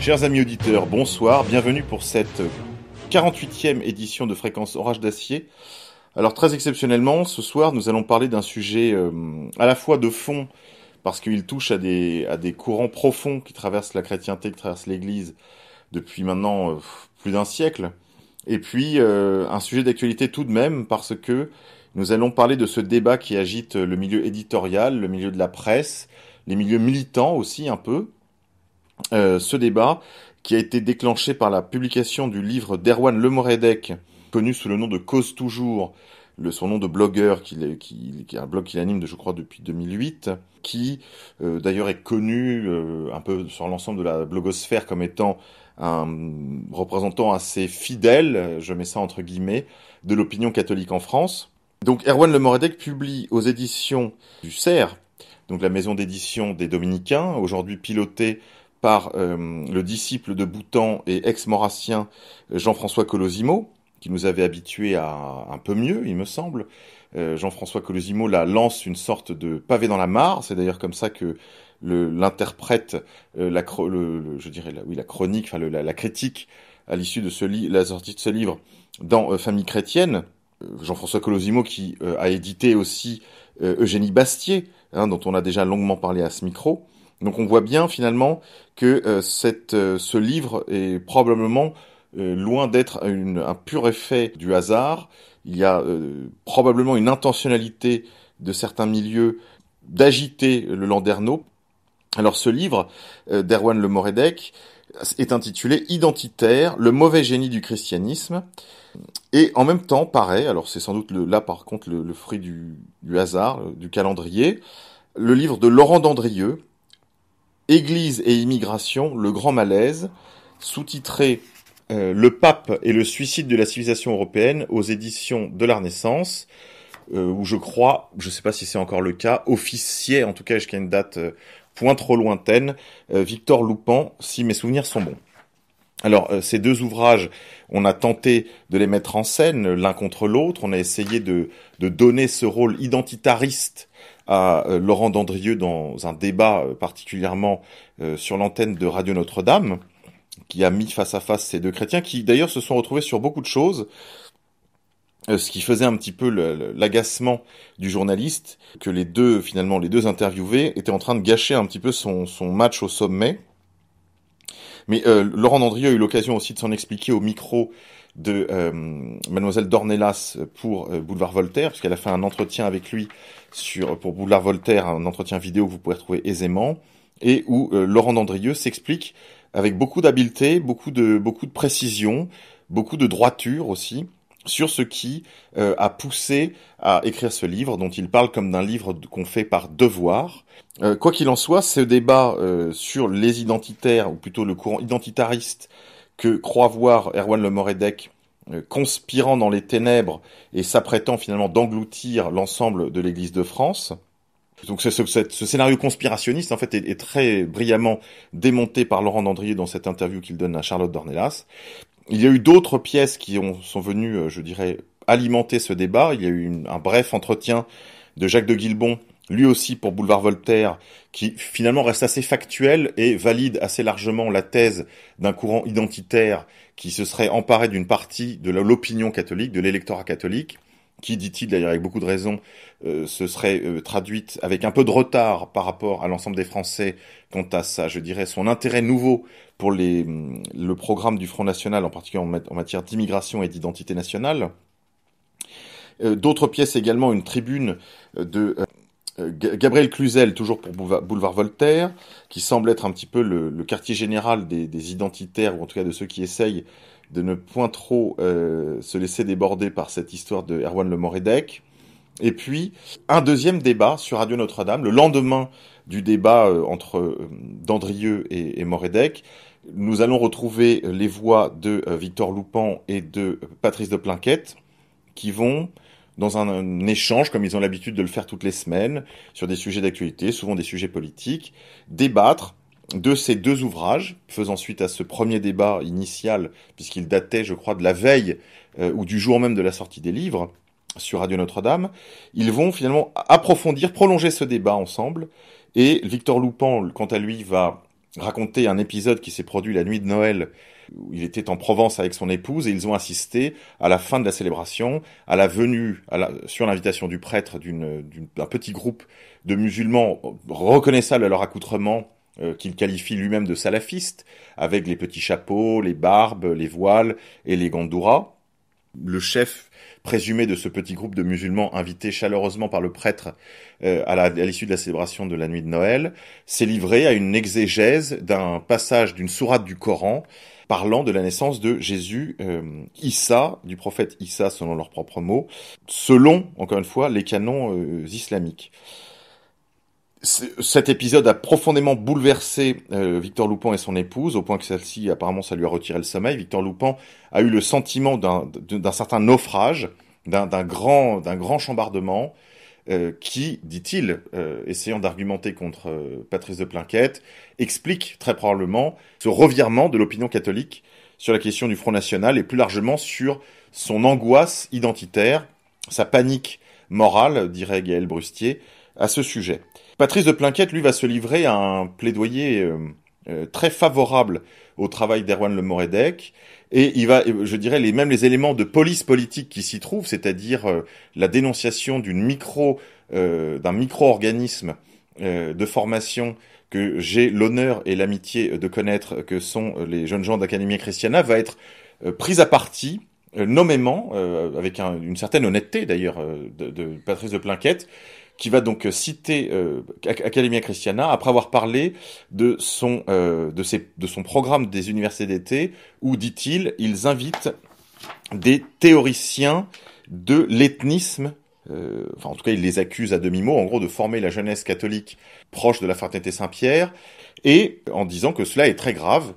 Chers amis auditeurs, bonsoir, bienvenue pour cette 48e édition de Fréquence Orage d'Acier. Alors très exceptionnellement, ce soir nous allons parler d'un sujet à la fois de fond, parce qu'il touche à des courants profonds qui traversent la chrétienté, qui traversent l'Église depuis maintenant plus d'un siècle, et puis un sujet d'actualité tout de même, parce que nous allons parler de ce débat qui agite le milieu éditorial, le milieu de la presse, les milieux militants aussi un peu. Ce débat qui a été déclenché par la publication du livre d'Erwan Lemoredec, connu sous le nom de Cause Toujours, son nom de blogueur, qui est un blog qu'il anime, je crois, depuis 2008, qui d'ailleurs est connu un peu sur l'ensemble de la blogosphère comme étant un représentant assez fidèle, je mets ça entre guillemets, de l'opinion catholique en France. Donc Erwan Lemoredec publie aux éditions du Cerf, donc la maison d'édition des Dominicains, aujourd'hui pilotée par le disciple de Boutan et ex-maurassien Jean-François Colosimo, qui nous avait habitués à un peu mieux, il me semble. Jean-François Colosimo là lance une sorte de pavé dans la mare, c'est d'ailleurs comme ça que l'interprète la chronique, enfin la critique à l'issue de la sortie de ce livre dans Famille chrétienne. Jean-François Colosimo qui a édité aussi Eugénie Bastier, dont on a déjà longuement parlé à ce micro. Donc on voit bien finalement que ce livre est probablement loin d'être un pur effet du hasard. Il y a probablement une intentionnalité de certains milieux d'agiter le landerneau. Alors ce livre d'Erwan Lemoredec est intitulé « Identitaire, le mauvais génie du christianisme ». Et en même temps paraît, alors c'est sans doute là par contre le fruit du hasard, du calendrier, le livre de Laurent Dandrieux, Église et immigration, le grand malaise, sous-titré Le pape et le suicide de la civilisation européenne aux éditions de la Renaissance, où je crois, je ne sais pas si c'est encore le cas, officier, en tout cas jusqu'à une date point trop lointaine, Victor Loupan, si mes souvenirs sont bons. Alors, ces deux ouvrages, on a tenté de les mettre en scène l'un contre l'autre, on a essayé de donner ce rôle identitariste à Laurent Dandrieux dans un débat particulièrement sur l'antenne de Radio Notre-Dame, qui a mis face à face ces deux chrétiens, qui d'ailleurs se sont retrouvés sur beaucoup de choses, ce qui faisait un petit peu l'agacement du journaliste, que les deux interviewés étaient en train de gâcher un petit peu son match au sommet. Mais Laurent Dandrieux a eu l'occasion aussi de s'en expliquer au micro de Mademoiselle Dornelas pour Boulevard Voltaire, puisqu'elle a fait un entretien avec lui pour Boulevard Voltaire, un entretien vidéo que vous pouvez retrouver aisément, et où Laurent Dandrieux s'explique avec beaucoup d'habileté, beaucoup de précision, beaucoup de droiture aussi, sur ce qui a poussé à écrire ce livre, dont il parle comme d'un livre qu'on fait par devoir. Quoi qu'il en soit, ce débat sur les identitaires, ou plutôt le courant identitariste que croit voir Erwan Lemoredec conspirant dans les ténèbres et s'apprêtant finalement d'engloutir l'ensemble de l'Église de France. Donc ce scénario conspirationniste en fait est très brillamment démonté par Laurent Dandrieux dans cette interview qu'il donne à Charlotte Dornelas. Il y a eu d'autres pièces qui sont venues, je dirais, alimenter ce débat. Il y a eu un bref entretien de Jacques de Guilbon, lui aussi pour Boulevard Voltaire, qui finalement reste assez factuel et valide assez largement la thèse d'un courant identitaire qui se serait emparé d'une partie de l'opinion catholique, de l'électorat catholique, qui, dit-il d'ailleurs avec beaucoup de raison, se serait traduite avec un peu de retard par rapport à l'ensemble des Français quant à son intérêt nouveau pour le programme du Front National, en particulier en matière d'immigration et d'identité nationale. D'autres pièces également, une tribune de Gabriel Cluzel, toujours pour Boulevard Voltaire, qui semble être un petit peu le quartier général des identitaires, ou en tout cas de ceux qui essayent de ne point trop se laisser déborder par cette histoire de Erwan Lemoredec. Et puis, un deuxième débat sur Radio Notre-Dame, le lendemain du débat entre Dandrieux et Moredec. Nous allons retrouver les voix de Victor Loupan et de Patrice de Plinquette, qui vont, dans un échange, comme ils ont l'habitude de le faire toutes les semaines, sur des sujets d'actualité, souvent des sujets politiques, débattre de ces deux ouvrages, faisant suite à ce premier débat initial, puisqu'il datait, je crois, de la veille ou du jour même de la sortie des livres sur Radio Notre-Dame. Ils vont finalement approfondir, prolonger ce débat ensemble, et Victor Loupan, quant à lui, va racontait un épisode qui s'est produit la nuit de Noël, où il était en Provence avec son épouse, et ils ont assisté à la fin de la célébration, à la venue, sur l'invitation du prêtre, d'un petit groupe de musulmans reconnaissables à leur accoutrement, qu'il qualifie lui-même de salafistes, avec les petits chapeaux, les barbes, les voiles et les gandouras. Le chef présumé de ce petit groupe de musulmans invité chaleureusement par le prêtre à l'issue de la célébration de la nuit de Noël, s'est livré à une exégèse d'un passage d'une sourate du Coran parlant de la naissance de Jésus, Issa, du prophète Issa selon leurs propres mots, selon, encore une fois, les canons islamiques. Cet épisode a profondément bouleversé Victor Loupan et son épouse, au point que celle-ci, apparemment, ça lui a retiré le sommeil. Victor Loupan a eu le sentiment d'un certain naufrage, d'un grand chambardement, qui, dit-il, essayant d'argumenter contre Patrice de Plinquette, explique très probablement ce revirement de l'opinion catholique sur la question du Front National et plus largement sur son angoisse identitaire, sa panique morale, dirait Gaël Brustier, à ce sujet. Patrice de Plinquette, lui, va se livrer à un plaidoyer très favorable au travail d'Erwan Le Moredec, et il va, je dirais, même les éléments de police politique qui s'y trouvent, c'est-à-dire la dénonciation d'un micro-organisme de formation que j'ai l'honneur et l'amitié de connaître, que sont les jeunes gens d'Academia Christiana, va être prise à partie, nommément, avec une certaine honnêteté d'ailleurs, de Patrice de Plinquette, qui va donc citer Academia Christiana après avoir parlé de son programme des universités d'été où, dit-il, ils invitent des théoriciens de l'ethnisme, en tout cas ils les accusent à demi-mot, en gros de former la jeunesse catholique proche de la fraternité Saint-Pierre, et en disant que cela est très grave.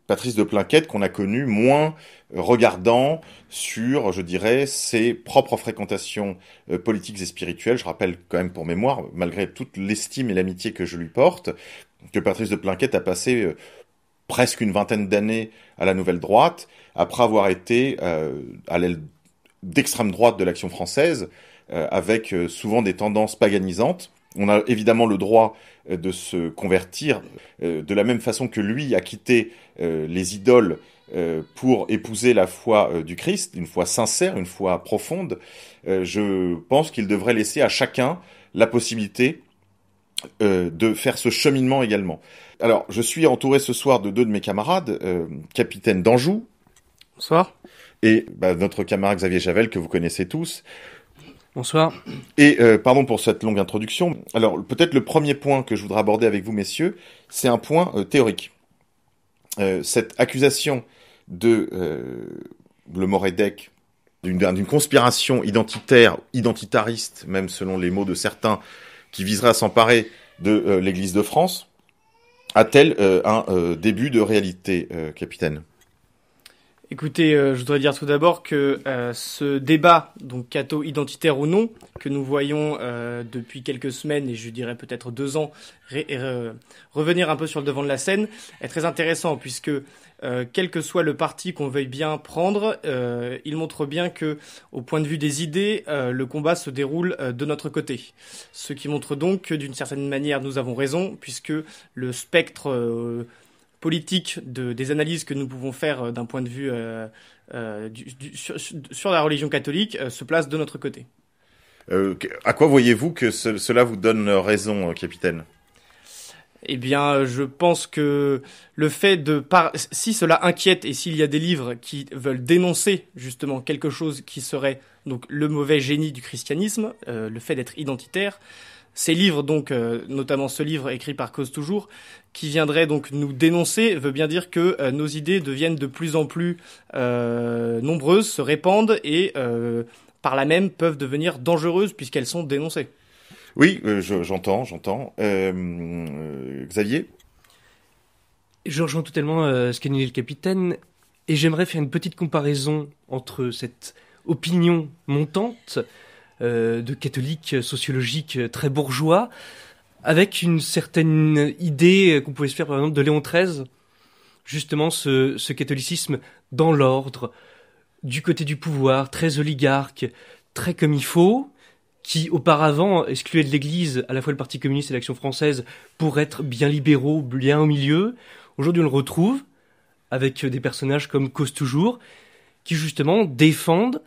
Patrice de Plinquette, qu'on a connu moins regardant sur, je dirais, ses propres fréquentations politiques et spirituelles. Je rappelle quand même pour mémoire, malgré toute l'estime et l'amitié que je lui porte, que Patrice de Plinquette a passé presque une vingtaine d'années à la Nouvelle Droite, après avoir été à l'aile d'extrême droite de l'Action française, avec souvent des tendances paganisantes. On a évidemment le droit de se convertir de la même façon que lui a quitté les idoles pour épouser la foi du Christ, une foi sincère, une foi profonde. Je pense qu'il devrait laisser à chacun la possibilité de faire ce cheminement également. Alors, je suis entouré ce soir de deux de mes camarades, capitaine d'Anjou. Bonsoir. Et notre camarade Xavier Javel, que vous connaissez tous. Bonsoir. Et pardon pour cette longue introduction. Alors, peut-être le premier point que je voudrais aborder avec vous, messieurs, c'est un point théorique. Cette accusation de Le Moredec d'une conspiration identitariste, même selon les mots de certains, qui viserait à s'emparer de l'Église de France, a-t-elle un début de réalité, capitaine ? Écoutez, je voudrais dire tout d'abord que ce débat, donc catho-identitaire ou non, que nous voyons depuis quelques semaines, et je dirais peut-être 2 ans, revenir un peu sur le devant de la scène, est très intéressant, puisque quel que soit le parti qu'on veuille bien prendre, il montre bien que, au point de vue des idées, le combat se déroule de notre côté. Ce qui montre donc que, d'une certaine manière, nous avons raison, puisque le spectre politique des analyses que nous pouvons faire d'un point de vue sur la religion catholique se place de notre côté. À quoi voyez-vous que cela vous donne raison, capitaine ? Eh bien, je pense que le fait si cela inquiète et s'il y a des livres qui veulent dénoncer justement quelque chose qui serait donc le mauvais génie du christianisme, le fait d'être identitaire, ces livres, donc, notamment ce livre écrit par Cause Toujours, qui viendrait donc nous dénoncer, veut bien dire que nos idées deviennent de plus en plus nombreuses, se répandent et par là même peuvent devenir dangereuses puisqu'elles sont dénoncées. Oui, j'entends. Xavier ? Je rejoins totalement ce qu'a dit le capitaine et j'aimerais faire une petite comparaison entre cette opinion montante de catholiques sociologiques très bourgeois, avec une certaine idée qu'on pouvait se faire par exemple de Léon XIII, justement ce catholicisme dans l'ordre, du côté du pouvoir, très oligarque, très comme il faut, qui auparavant excluaient de l'Église à la fois le Parti communiste et l'Action française pour être bien libéraux, bien au milieu. Aujourd'hui, on le retrouve avec des personnages comme Cause Toujours, qui justement défendent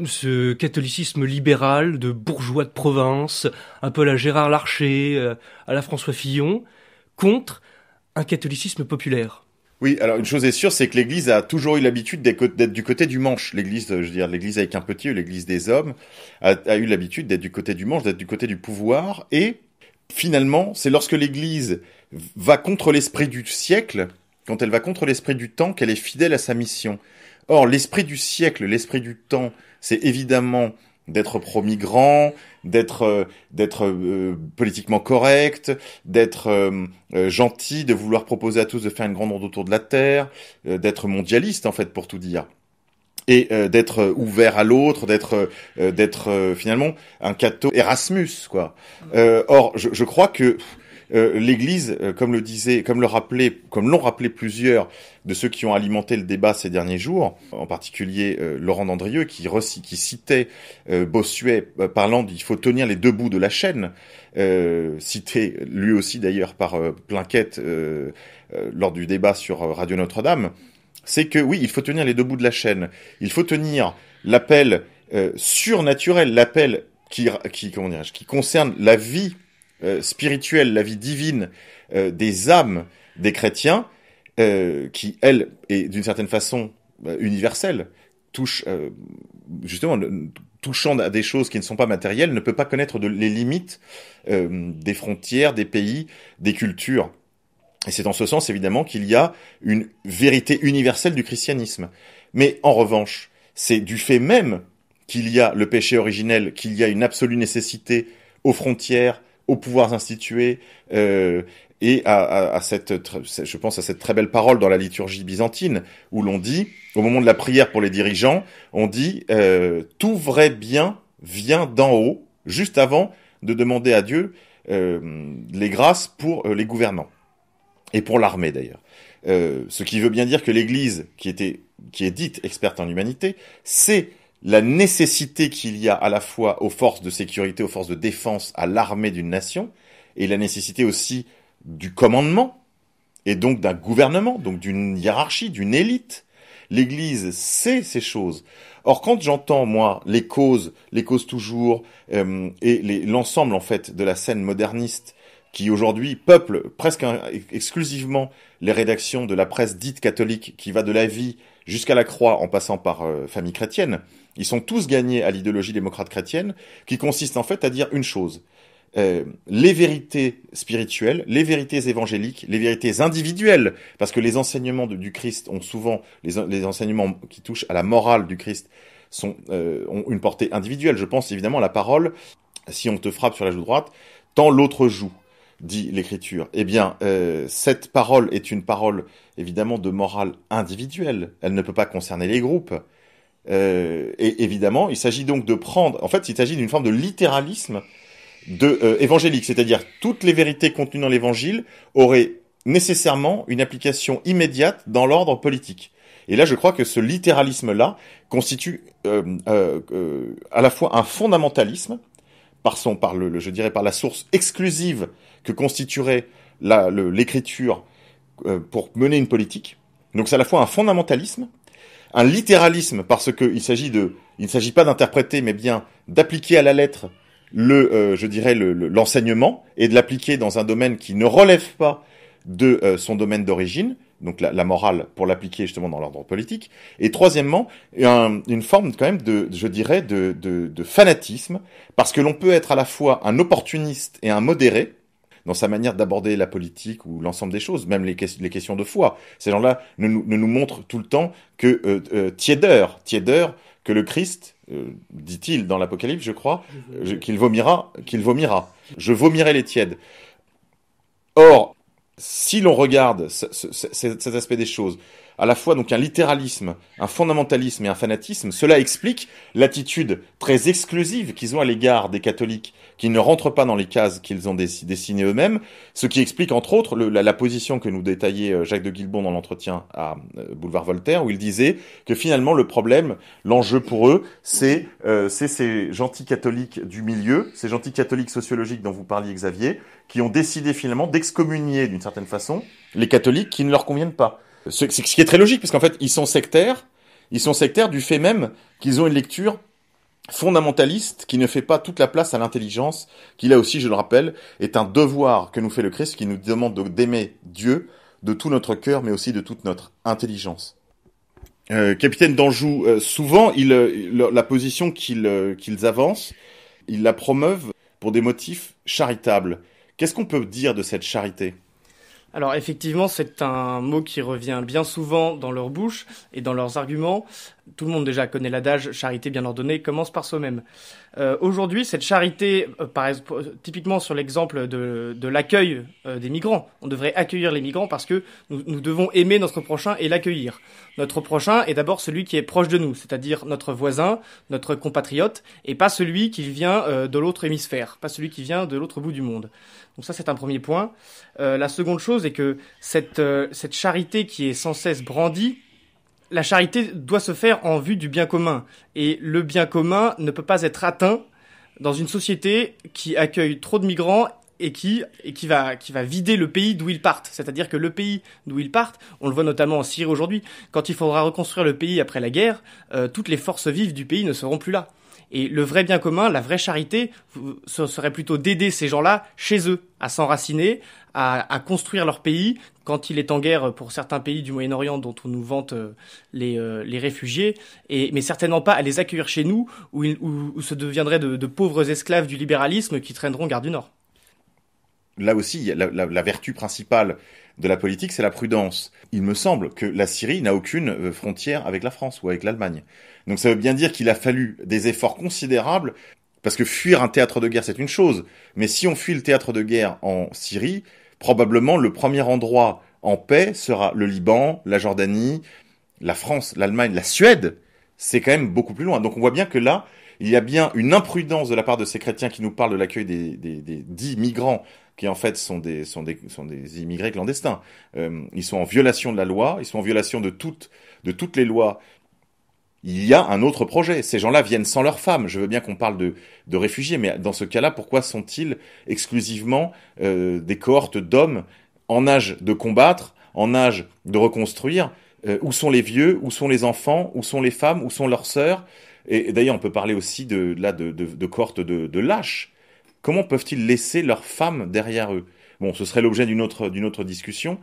ce catholicisme libéral de bourgeois de province, un peu à la Gérard Larcher, à la François Fillon, contre un catholicisme populaire. Oui, alors une chose est sûre, c'est que l'Église a toujours eu l'habitude d'être du côté du manche. L'Église, je veux dire, l'Église avec un petit E, l'Église des hommes, a eu l'habitude d'être du côté du manche, d'être du côté du pouvoir. Et finalement, c'est lorsque l'Église va contre l'esprit du siècle, quand elle va contre l'esprit du temps, qu'elle est fidèle à sa mission. Or, l'esprit du siècle, l'esprit du temps, c'est évidemment d'être pro-migrant, d'être politiquement correct, d'être gentil, de vouloir proposer à tous de faire une grande ronde autour de la Terre, d'être mondialiste en fait pour tout dire, et d'être ouvert à l'autre, d'être finalement un catho Erasmus quoi. Or, je crois que l'Église, comme l'ont rappelé plusieurs de ceux qui ont alimenté le débat ces derniers jours, en particulier Laurent Dandrieux, qui citait Bossuet parlant d'il faut tenir les deux bouts de la chaîne, cité lui aussi d'ailleurs par Plinquette lors du débat sur Radio Notre-Dame, c'est que oui, il faut tenir les deux bouts de la chaîne. Il faut tenir l'appel surnaturel, l'appel qui concerne la vie spirituelle, la vie divine des âmes des chrétiens, qui, elle, est d'une certaine façon universelle, touchant à des choses qui ne sont pas matérielles, ne peut pas connaître les limites des frontières, des pays, des cultures. Et c'est dans ce sens, évidemment, qu'il y a une vérité universelle du christianisme. Mais en revanche, c'est du fait même qu'il y a le péché originel, qu'il y a une absolue nécessité aux frontières, aux pouvoirs institués, et je pense à cette très belle parole dans la liturgie byzantine, où l'on dit, au moment de la prière pour les dirigeants, on dit tout vrai bien vient d'en haut, juste avant de demander à Dieu les grâces pour les gouvernants, et pour l'armée d'ailleurs. Ce qui veut bien dire que l'Église, qui est dite experte en humanité, c'est la nécessité qu'il y a à la fois aux forces de sécurité, aux forces de défense, à l'armée d'une nation, et la nécessité aussi du commandement, et donc d'un gouvernement, donc d'une hiérarchie, d'une élite. L'Église sait ces choses. Or, quand j'entends, moi, les causes toujours, et l'ensemble, en fait, de la scène moderniste, qui aujourd'hui peuple presque exclusivement les rédactions de la presse dite catholique, qui va de la Vie jusqu'à la Croix en passant par Famille chrétienne, ils sont tous gagnés à l'idéologie démocrate chrétienne, qui consiste en fait à dire une chose. Les vérités spirituelles, les vérités évangéliques, les vérités individuelles, parce que les enseignements du Christ ont souvent, les enseignements qui touchent à la morale du Christ ont une portée individuelle. Je pense évidemment à la parole, si on te frappe sur la joue droite, tant l'autre joue, dit l'Écriture. Eh bien, cette parole est une parole évidemment de morale individuelle. Elle ne peut pas concerner les groupes. Et évidemment, il s'agit donc de prendre... En fait, il s'agit d'une forme de littéralisme évangélique, c'est-à-dire toutes les vérités contenues dans l'Évangile auraient nécessairement une application immédiate dans l'ordre politique. Et là, je crois que ce littéralisme-là constitue à la fois un fondamentalisme, je dirais par la source exclusive que constituerait l'Écriture pour mener une politique. Donc c'est à la fois un fondamentalisme, un littéralisme parce que il ne s'agit pas d'interpréter, mais bien d'appliquer à la lettre l'enseignement et de l'appliquer dans un domaine qui ne relève pas de son domaine d'origine, donc la morale, pour l'appliquer justement dans l'ordre politique. Et troisièmement, une forme quand même de fanatisme, parce que l'on peut être à la fois un opportuniste et un modéré dans sa manière d'aborder la politique ou l'ensemble des choses, même les questions de foi. Ces gens-là ne nous montrent tout le temps que tiédeur, que le Christ, dit-il dans l'Apocalypse, je crois, qu'il vomira. Je vomirai les tièdes. Or, si l'on regarde cet aspect des choses, à la fois donc un littéralisme, un fondamentalisme et un fanatisme. Cela explique l'attitude très exclusive qu'ils ont à l'égard des catholiques qui ne rentrent pas dans les cases qu'ils ont dessinées eux-mêmes, ce qui explique entre autres la position que nous détaillait Jacques de Guilbon dans l'entretien à Boulevard Voltaire, où il disait que finalement le problème, l'enjeu pour eux, c'est ces gentils catholiques du milieu, ces gentils catholiques sociologiques dont vous parliez Xavier, qui ont décidé finalement d'excommunier d'une certaine façon les catholiques qui ne leur conviennent pas. Ce qui est très logique, parce qu'en fait ils sont sectaires du fait même qu'ils ont une lecture fondamentaliste qui ne fait pas toute la place à l'intelligence, qui là aussi, je le rappelle, est un devoir que nous fait le Christ, qui nous demande d'aimer Dieu de tout notre cœur, mais aussi de toute notre intelligence. Capitaine d'Anjou, souvent, la position qu'ils avancent, ils la promeuvent pour des motifs charitables. Qu'est-ce qu'on peut dire de cette charité ? Alors effectivement, c'est un mot qui revient bien souvent dans leur bouche et dans leurs arguments. Tout le monde déjà connaît l'adage « charité bien ordonnée commence par soi-même ». Aujourd'hui, cette charité, typiquement sur l'exemple de l'accueil des migrants, on devrait accueillir les migrants parce que nous devons aimer notre prochain et l'accueillir. Notre prochain est d'abord celui qui est proche de nous, c'est-à-dire notre voisin, notre compatriote, et pas celui qui vient de l'autre hémisphère, pas celui qui vient de l'autre bout du monde. Donc ça, c'est un premier point. La seconde chose est que cette charité qui est sans cesse brandie, la charité doit se faire en vue du bien commun. Et le bien commun ne peut pas être atteint dans une société qui accueille trop de migrants et qui va vider le pays d'où ils partent. C'est-à-dire que le pays d'où ils partent, on le voit notamment en Syrie aujourd'hui, quand il faudra reconstruire le pays après la guerre, toutes les forces vives du pays ne seront plus là. Et le vrai bien commun, la vraie charité, ce serait plutôt d'aider ces gens-là chez eux, à s'enraciner, à construire leur pays, quand il est en guerre pour certains pays du Moyen-Orient dont on nous vante les réfugiés, mais certainement pas à les accueillir chez nous, où ce deviendraient de pauvres esclaves du libéralisme qui traîneront gare du Nord. Là aussi, la vertu principale de la politique, c'est la prudence. Il me semble que la Syrie n'a aucune frontière avec la France ou avec l'Allemagne. Donc ça veut bien dire qu'il a fallu des efforts considérables, parce que fuir un théâtre de guerre, c'est une chose, mais si on fuit le théâtre de guerre en Syrie, probablement le premier endroit en paix sera le Liban, la Jordanie, la France, l'Allemagne, la Suède. C'est quand même beaucoup plus loin. Donc on voit bien que là, il y a bien une imprudence de la part de ces chrétiens qui nous parlent de l'accueil des dits migrants, qui en fait sont des immigrés clandestins. Ils sont en violation de la loi, ils sont en violation de toutes les lois. Il y a un autre projet. Ces gens-là viennent sans leurs femmes. Je veux bien qu'on parle de réfugiés, mais dans ce cas-là, pourquoi sont-ils exclusivement des cohortes d'hommes en âge de combattre, en âge de reconstruire ? Où sont les vieux ? Où sont les enfants ? Où sont les femmes ? Où sont leurs sœurs ? Et d'ailleurs, on peut parler aussi de cohortes de lâches. Comment peuvent-ils laisser leurs femmes derrière eux ? Bon, ce serait l'objet d'une autre discussion.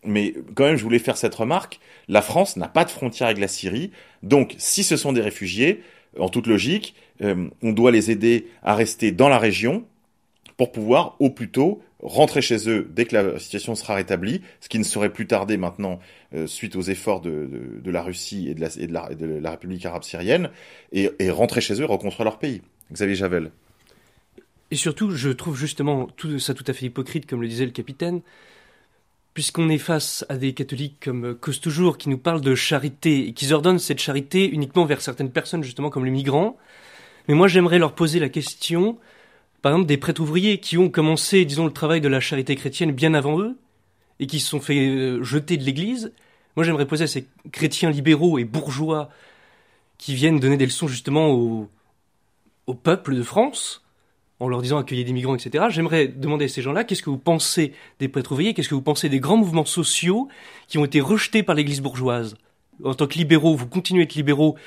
Mais quand même, je voulais faire cette remarque. La France n'a pas de frontière avec la Syrie. Donc, si ce sont des réfugiés, en toute logique, on doit les aider à rester dans la région pour pouvoir, au plus tôt, rentrer chez eux dès que la situation sera rétablie, ce qui ne saurait plus tarder maintenant suite aux efforts de la Russie et de la République arabe syrienne, et rentrer chez eux et reconstruire leur pays. Xavier Javel. Et surtout, je trouve justement ça tout à fait hypocrite, comme le disait le capitaine, puisqu'on est face à des catholiques comme Cause Toujours qui nous parlent de charité et qui ordonnent cette charité uniquement vers certaines personnes, justement comme les migrants. Mais moi, j'aimerais leur poser la question, par exemple, des prêtres ouvriers qui ont commencé, disons, le travail de la charité chrétienne bien avant eux et qui se sont fait jeter de l'église. Moi, j'aimerais poser à ces chrétiens libéraux et bourgeois qui viennent donner des leçons justement au peuple de France, en leur disant accueillir des migrants, etc. J'aimerais demander à ces gens-là, qu'est-ce que vous pensez des prêtres ouvriers, qu'est-ce que vous pensez des grands mouvements sociaux qui ont été rejetés par l'église bourgeoise ? En tant que libéraux, vous continuez à être libéraux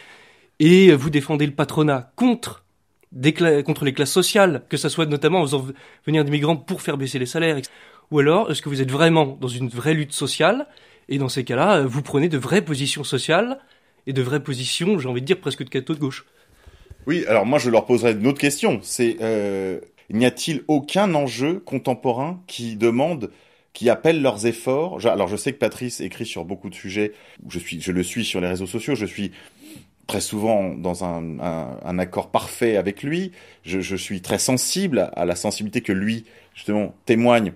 et vous défendez le patronat contre les classes sociales, que ça soit notamment en faisant venir des migrants pour faire baisser les salaires, etc. Ou alors, est-ce que vous êtes vraiment dans une vraie lutte sociale ? Et dans ces cas-là, vous prenez de vraies positions sociales et de vraies positions, j'ai envie de dire, presque de catho de gauche. Oui, alors moi je leur poserai une autre question. C'est n'y a-t-il aucun enjeu contemporain qui appelle leurs efforts ? Alors je sais que Patrice écrit sur beaucoup de sujets. Je le suis sur les réseaux sociaux. Je suis très souvent dans un accord parfait avec lui. Je suis très sensible à la sensibilité que lui justement témoigne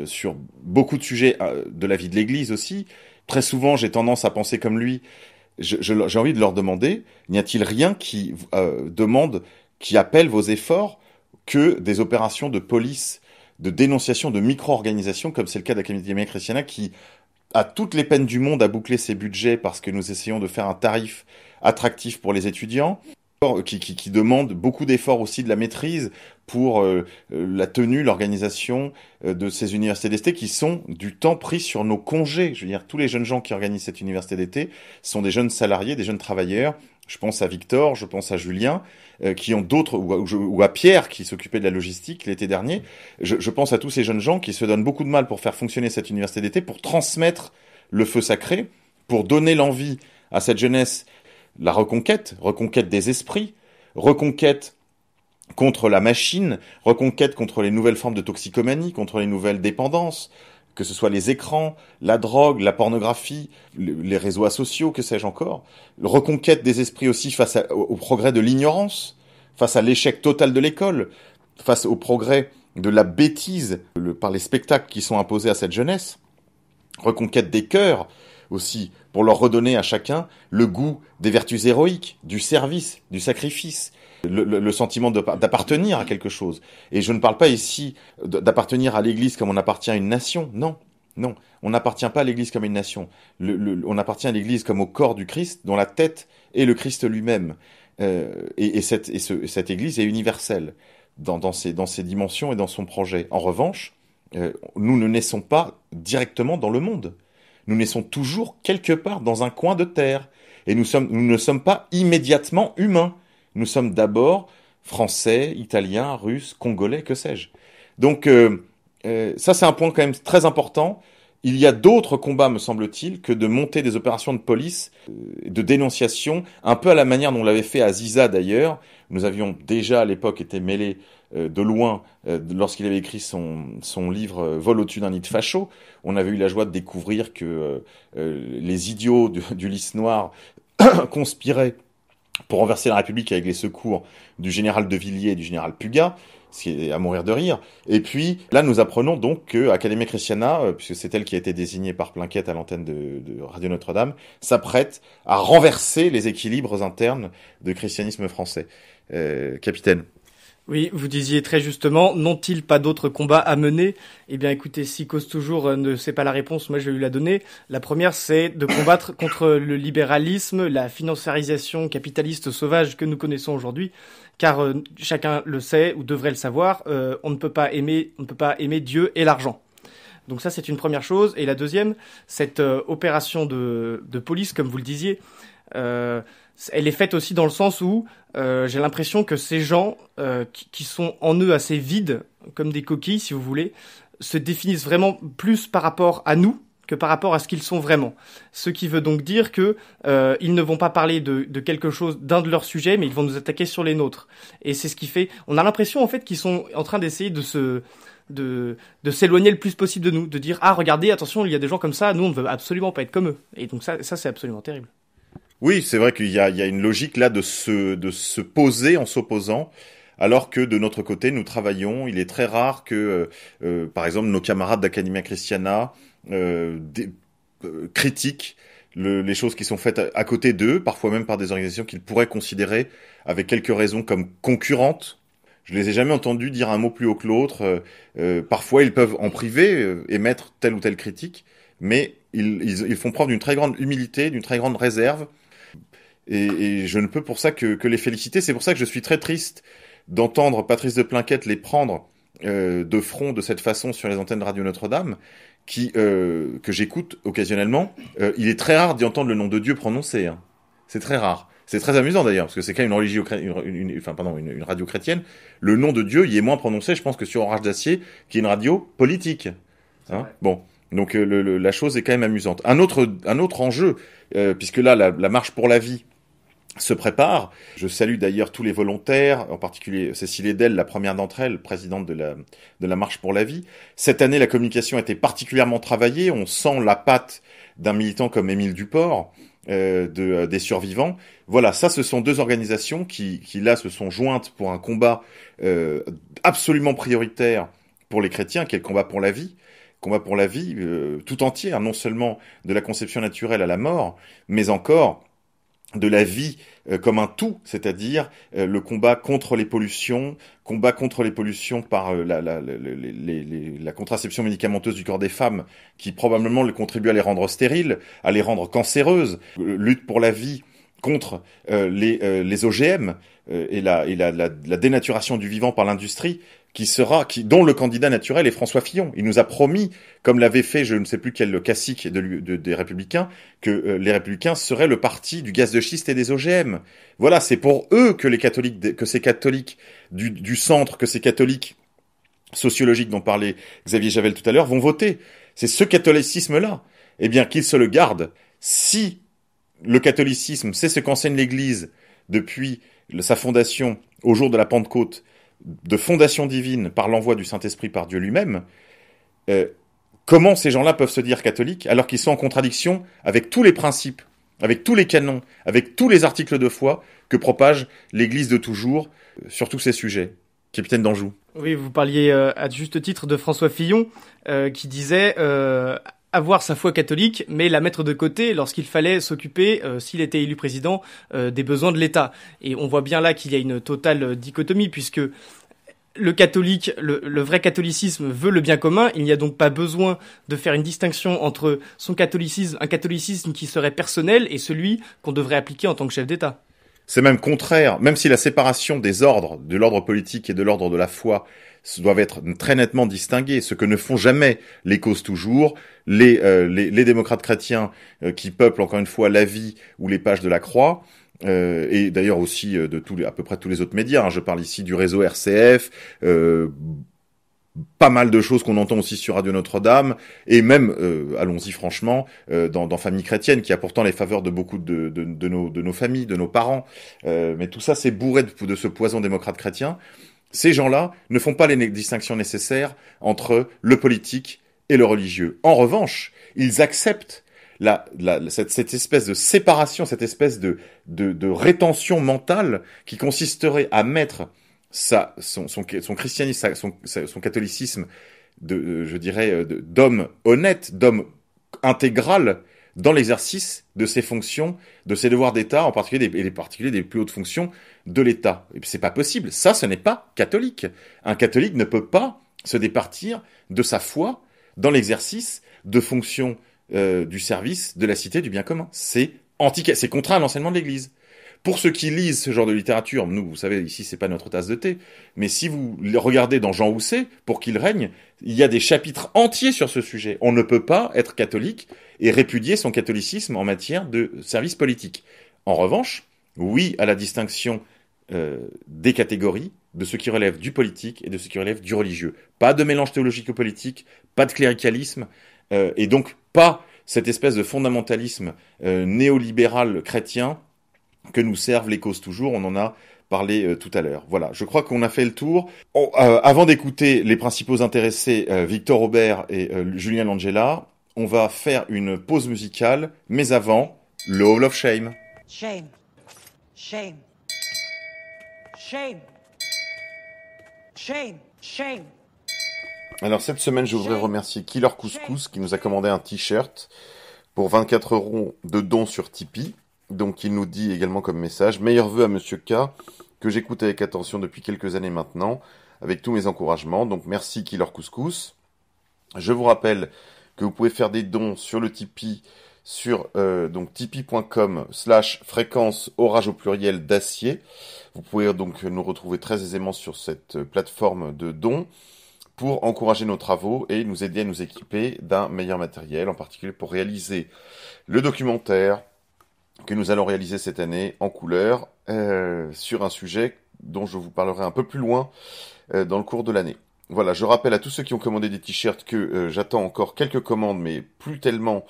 sur beaucoup de sujets de la vie de l'Église aussi. Très souvent, j'ai tendance à penser comme lui. J'ai envie de leur demander, n'y a-t-il rien qui qui appelle vos efforts que des opérations de police, de dénonciation de micro-organisations, comme c'est le cas d'Academia Christiana, qui a toutes les peines du monde à boucler ses budgets parce que nous essayons de faire un tarif attractif pour les étudiants, qui demande beaucoup d'efforts aussi de la maîtrise pour la tenue, l'organisation de ces universités d'été qui sont du temps pris sur nos congés. Je veux dire, tous les jeunes gens qui organisent cette université d'été sont des jeunes salariés, des jeunes travailleurs. Je pense à Victor, je pense à Julien, qui ont d'autres, ou à Pierre, qui s'occupait de la logistique l'été dernier. Je pense à tous ces jeunes gens qui se donnent beaucoup de mal pour faire fonctionner cette université d'été, pour transmettre le feu sacré, pour donner l'envie à cette jeunesse, la reconquête des esprits, reconquête contre la machine, reconquête contre les nouvelles formes de toxicomanie, contre les nouvelles dépendances, que ce soit les écrans, la drogue, la pornographie, les réseaux sociaux, que sais-je encore. Reconquête des esprits aussi face au progrès de l'ignorance, face à l'échec total de l'école, face au progrès de la bêtise par les spectacles qui sont imposés à cette jeunesse. Reconquête des cœurs aussi, pour leur redonner à chacun le goût des vertus héroïques, du service, du sacrifice, le sentiment d'appartenir à quelque chose. Et je ne parle pas ici d'appartenir à l'Église comme on appartient à une nation. Non, non, on n'appartient pas à l'Église comme à une nation. On appartient à l'Église comme au corps du Christ, dont la tête est le Christ lui-même. Cette Église est universelle dans ses dimensions et dans son projet. En revanche, nous ne naissons pas directement dans le monde. Nous naissons toujours quelque part dans un coin de terre. Et nous ne sommes pas immédiatement humains. Nous sommes d'abord français, italiens, russes, congolais, que sais-je. Donc ça, c'est un point quand même très important. Il y a d'autres combats, me semble-t-il, que de monter des opérations de police, de dénonciation, un peu à la manière dont on l'avait fait à Ziza d'ailleurs. Nous avions déjà à l'époque été mêlés de loin lorsqu'il avait écrit son livre Vol au-dessus d'un nid de facho. On avait eu la joie de découvrir que les idiots du lys noir conspiraient pour renverser la République avec les secours du général de Villiers et du général Puga, ce qui est à mourir de rire. Et puis, là, nous apprenons donc que Academia Christiana, puisque c'est elle qui a été désignée par Plinquette à l'antenne de Radio Notre-Dame, s'apprête à renverser les équilibres internes du christianisme français. Capitaine. Oui, vous disiez très justement, n'ont-ils pas d'autres combats à mener? Eh bien, écoutez, si Cause Toujours ne sait pas la réponse, moi je vais lui la donner. La première, c'est de combattre contre le libéralisme, la financiarisation capitaliste sauvage que nous connaissons aujourd'hui, car chacun le sait ou devrait le savoir, on ne peut pas aimer Dieu et l'argent. Donc ça, c'est une première chose. Et la deuxième, cette opération de police, comme vous le disiez, elle est faite aussi dans le sens où j'ai l'impression que ces gens qui sont en eux assez vides, comme des coquilles si vous voulez, se définissent vraiment plus par rapport à nous que par rapport à ce qu'ils sont vraiment. Ce qui veut donc dire que ils ne vont pas parler de quelque chose, d'un de leurs sujets, mais ils vont nous attaquer sur les nôtres. Et c'est ce qui fait... On a l'impression en fait qu'ils sont en train d'essayer de s'éloigner le plus possible de nous, de dire « Ah, regardez, attention, il y a des gens comme ça, nous on ne veut absolument pas être comme eux. » Et donc ça c'est absolument terrible. Oui, c'est vrai qu'il y a une logique là de se poser en s'opposant, alors que de notre côté, nous travaillons. Il est très rare que, par exemple, nos camarades d'Academia Christiana critiquent les choses qui sont faites à côté d'eux, parfois même par des organisations qu'ils pourraient considérer, avec quelques raisons, comme concurrentes. Je les ai jamais entendus dire un mot plus haut que l'autre. Parfois, ils peuvent en privé émettre telle ou telle critique, mais ils font preuve d'une très grande humilité, d'une très grande réserve. Et je ne peux pour ça que les féliciter. C'est pour ça que je suis très triste d'entendre Patrice de Plinquette les prendre de front de cette façon sur les antennes de Radio Notre-Dame, que j'écoute occasionnellement. Il est très rare d'y entendre le nom de Dieu prononcé. Hein. C'est très rare. C'est très amusant d'ailleurs, parce que c'est quand même une radio chrétienne. Le nom de Dieu y est moins prononcé, je pense, que sur Orage d'Acier, qui est une radio politique. Hein. Bon. Donc la chose est quand même amusante. Un autre enjeu, puisque là la marche pour la vie se prépare. Je salue d'ailleurs tous les volontaires, en particulier Cécile Edel, la première d'entre elles, présidente de la marche pour la vie. Cette année, la communication a été particulièrement travaillée. On sent la patte d'un militant comme Émile Duport, des survivants. Voilà, ça, ce sont deux organisations qui là se sont jointes pour un combat absolument prioritaire pour les chrétiens, qui est le combat pour la vie. combat pour la vie tout entière, non seulement de la conception naturelle à la mort, mais encore de la vie comme un tout, c'est-à-dire le combat contre les pollutions par la contraception médicamenteuse du corps des femmes, qui probablement contribue à les rendre stériles, à les rendre cancéreuses, lutte pour la vie contre les OGM et la dénaturation du vivant par l'industrie, dont le candidat naturel est François Fillon. Il nous a promis, comme l'avait fait je ne sais plus quel cacique des Républicains, que les Républicains seraient le parti du gaz de schiste et des OGM. Voilà, c'est pour eux que ces catholiques du centre, que ces catholiques sociologiques dont parlait Xavier Javel tout à l'heure vont voter. C'est ce catholicisme-là. Eh bien, qu'ils se le gardent. Si le catholicisme, c'est ce qu'enseigne l'Église depuis sa fondation au jour de la Pentecôte, de fondation divine par l'envoi du Saint-Esprit par Dieu lui-même, comment ces gens-là peuvent se dire catholiques alors qu'ils sont en contradiction avec tous les principes, avec tous les canons, avec tous les articles de foi que propage l'Église de toujours sur tous ces sujets? Capitaine d'Anjou. Oui, vous parliez à juste titre de François Fillon qui disait avoir sa foi catholique, mais la mettre de côté lorsqu'il fallait s'occuper, s'il était élu président, des besoins de l'État. Et on voit bien là qu'il y a une totale dichotomie, puisque le catholique, le vrai catholicisme veut le bien commun. Il n'y a donc pas besoin de faire une distinction entre son catholicisme, un catholicisme qui serait personnel, et celui qu'on devrait appliquer en tant que chef d'État. C'est même contraire, même si la séparation des ordres, de l'ordre politique et de l'ordre de la foi, doivent être très nettement distingués, ce que ne font jamais les causes toujours, les démocrates chrétiens qui peuplent encore une fois La Vie ou les pages de la Croix, et d'ailleurs aussi à peu près tous les autres médias. Je parle ici du réseau RCF, pas mal de choses qu'on entend aussi sur Radio Notre-Dame, et même, allons-y franchement, dans Famille chrétienne, qui a pourtant les faveurs de beaucoup de nos familles, de nos parents. Mais tout ça, c'est bourré de ce poison démocrate chrétien. Ces gens-là ne font pas les distinctions nécessaires entre le politique et le religieux. En revanche, ils acceptent cette espèce de séparation, cette espèce de rétention mentale qui consisterait à mettre son christianisme, son catholicisme, je dirais, d'homme honnête, d'homme intégral, dans l'exercice de ses fonctions, de ses devoirs d'État, en particulier des plus hautes fonctions de l'État. Et puis c'est pas possible. Ça, ce n'est pas catholique. Un catholique ne peut pas se départir de sa foi dans l'exercice de fonctions du service de la cité du bien commun. C'est contraire à l'enseignement de l'Église. Pour ceux qui lisent ce genre de littérature, nous, vous savez, ici, c'est pas notre tasse de thé, mais si vous regardez dans Jean Housset, pour qu'il règne, il y a des chapitres entiers sur ce sujet. On ne peut pas être catholique et répudier son catholicisme en matière de service politique. En revanche, oui à la distinction des catégories, de ce qui relève du politique et de ce qui relève du religieux. Pas de mélange théologico-politique, pas de cléricalisme, et donc pas cette espèce de fondamentalisme néolibéral chrétien que nous servent les causes toujours. On en a parlé tout à l'heure. Voilà, je crois qu'on a fait le tour. Avant d'écouter les principaux intéressés, Victor Aubert et Julien Langella, on va faire une pause musicale, mais avant, le Hall of Shame. Shame. Shame. Shame. Shame. Shame. Alors cette semaine, je voudrais remercier Killer Couscous qui nous a commandé un t-shirt pour 24 € de dons sur Tipeee. Donc il nous dit également comme message: meilleurs vœux à Monsieur K, que j'écoute avec attention depuis quelques années maintenant, avec tous mes encouragements. Donc merci Killer Couscous. Je vous rappelle que vous pouvez faire des dons sur le Tipeee, sur donc tipeee.com/fréquence orage au pluriel d'acier. Vous pouvez donc nous retrouver très aisément sur cette plateforme de dons pour encourager nos travaux et nous aider à nous équiper d'un meilleur matériel, en particulier pour réaliser le documentaire que nous allons réaliser cette année en couleur sur un sujet dont je vous parlerai un peu plus loin dans le cours de l'année. Voilà, je rappelle à tous ceux qui ont commandé des t-shirts que j'attends encore quelques commandes, mais plus tellement,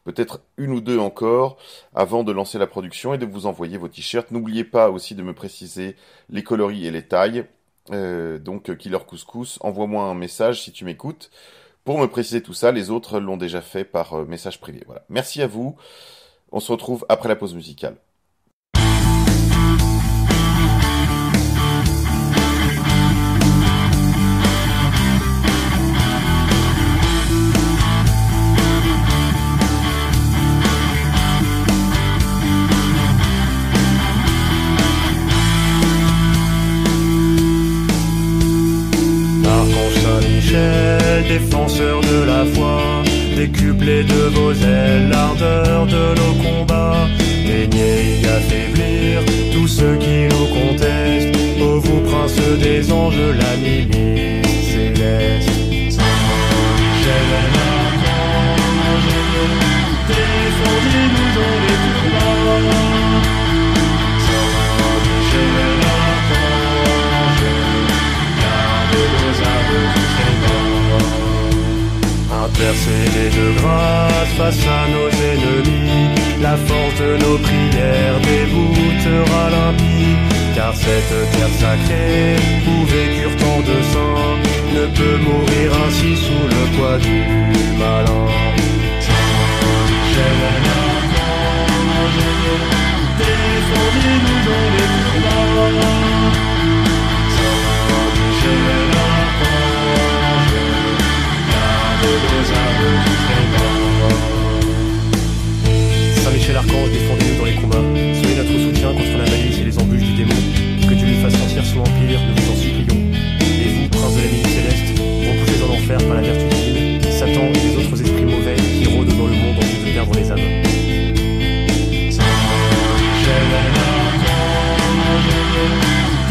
peut-être une ou deux encore, avant de lancer la production et de vous envoyer vos t-shirts. N'oubliez pas aussi de me préciser les coloris et les tailles. Donc Killer Couscous, envoie-moi un message si tu m'écoutes pour me préciser tout ça. Les autres l'ont déjà fait par message privé. Voilà. Merci à vous. On se retrouve après la pause musicale. défenseurs de la foi, décuplez de vos ailes l'ardeur de nos combats. Daignez y affaiblir tous ceux qui nous contestent, ô vous princes des anges, la milice céleste. Saint-Michel l'archange, défendez-nous dans les combats. Saint-Michel l'archange, gardez nos âmes tous les morts. Intercédez de grâce face à nos ennemis, la force de nos prières dévoutera l'impie. Car cette terre sacrée, où vécurent tant de saints, ne peut mourir ainsi sous le poids du malin. Saint-Michel l'archange, défendez-nous dans les combats. Saint-Michel l'archange, gardez nos âmes tous les morts. Saint-Michel archange, défendez-nous dans les combats. Soyez notre soutien contre la malice et les embûches du démon. Que Dieu lui fasse sentir son empire, nous vous en supplions. Et vous, princes de la milice céleste, repoussés en enfer par la vertu divine, Satan et les autres esprits mauvais qui rôdent dans le monde en vue de perdre les âmes. Saint-Michel l'archange,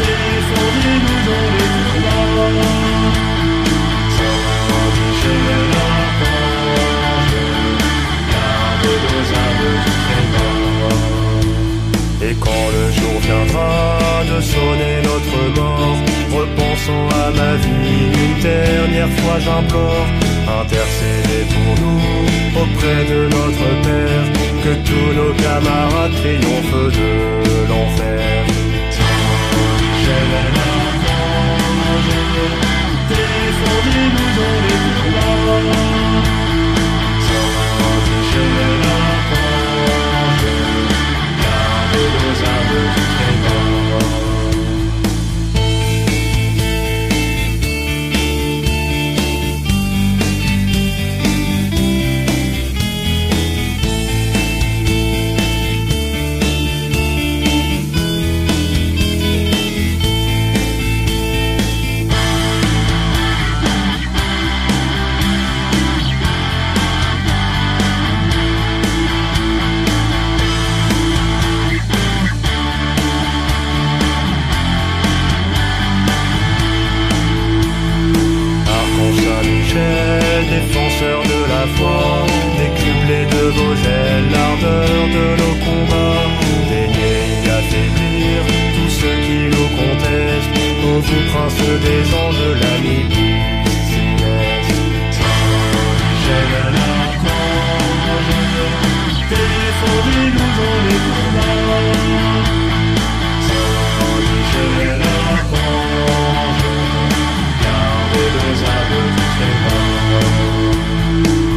défendez-nous dans les combats. Saint-Michel l'archange, gardez nos âmes tous les morts. Et quand le jour viendra de sonner notre mort, repensant à ma vie une dernière fois j'implore, intercédez pour nous auprès de notre Père, que tous nos camarades triomphent de l'enfer. Saint-Michel l'archange, défendez-nous dans les combats. Saint-Michel l'archange, gardez nos âmes tous les morts. Défenseur de la foi, décuplez de vos ailes l'ardeur de nos combats. Daignez y affaiblir tous ceux qui nous contestent, ô vous princes des anges, la milice céleste. Saint-Michel l'archange, défendez-nous dans les combats. Saint-Michel l'archange, gardez nos âmes tous les morts.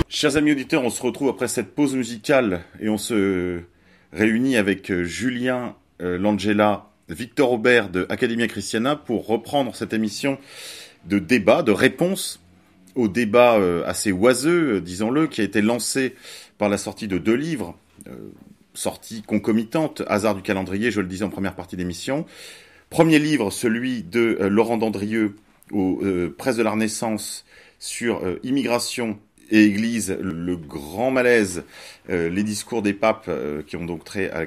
Chers amis auditeurs, on se retrouve après cette pause musicale et on se réunit avec Julien Langella, Victor Aubert de Academia Christiana pour reprendre cette émission de débat, de réponse au débat assez oiseux, disons-le, qui a été lancé par la sortie de 2 livres, sortie concomitante, hasard du calendrier, je le disais en première partie d'émission. Premier livre, celui de Laurent Dandrieux aux Presses de la Renaissance sur immigration et Église, le grand malaise, les discours des papes qui ont donc trait à la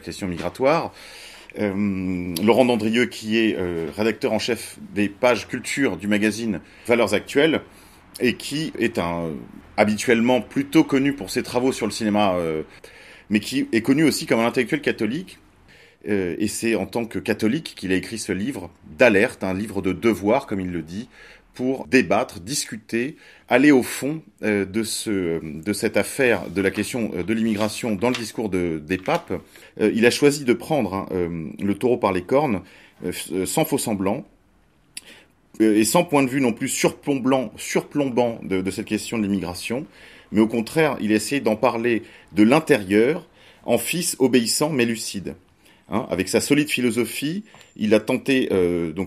question migratoire. Laurent Dandrieux qui est rédacteur en chef des pages culture du magazine Valeurs Actuelles et qui est habituellement plutôt connu pour ses travaux sur le cinéma, mais qui est connu aussi comme un intellectuel catholique. Et c'est en tant que catholique qu'il a écrit ce livre d'alerte, un livre de devoir, comme il le dit, pour débattre, discuter, aller au fond de cette affaire de la question de l'immigration dans le discours des papes. Il a choisi de prendre le taureau par les cornes, sans faux semblant, et sans point de vue non plus surplombant de cette question de l'immigration, mais au contraire, il a essayé d'en parler de l'intérieur, en fils obéissant mais lucide. Avec sa solide philosophie, il a tenté,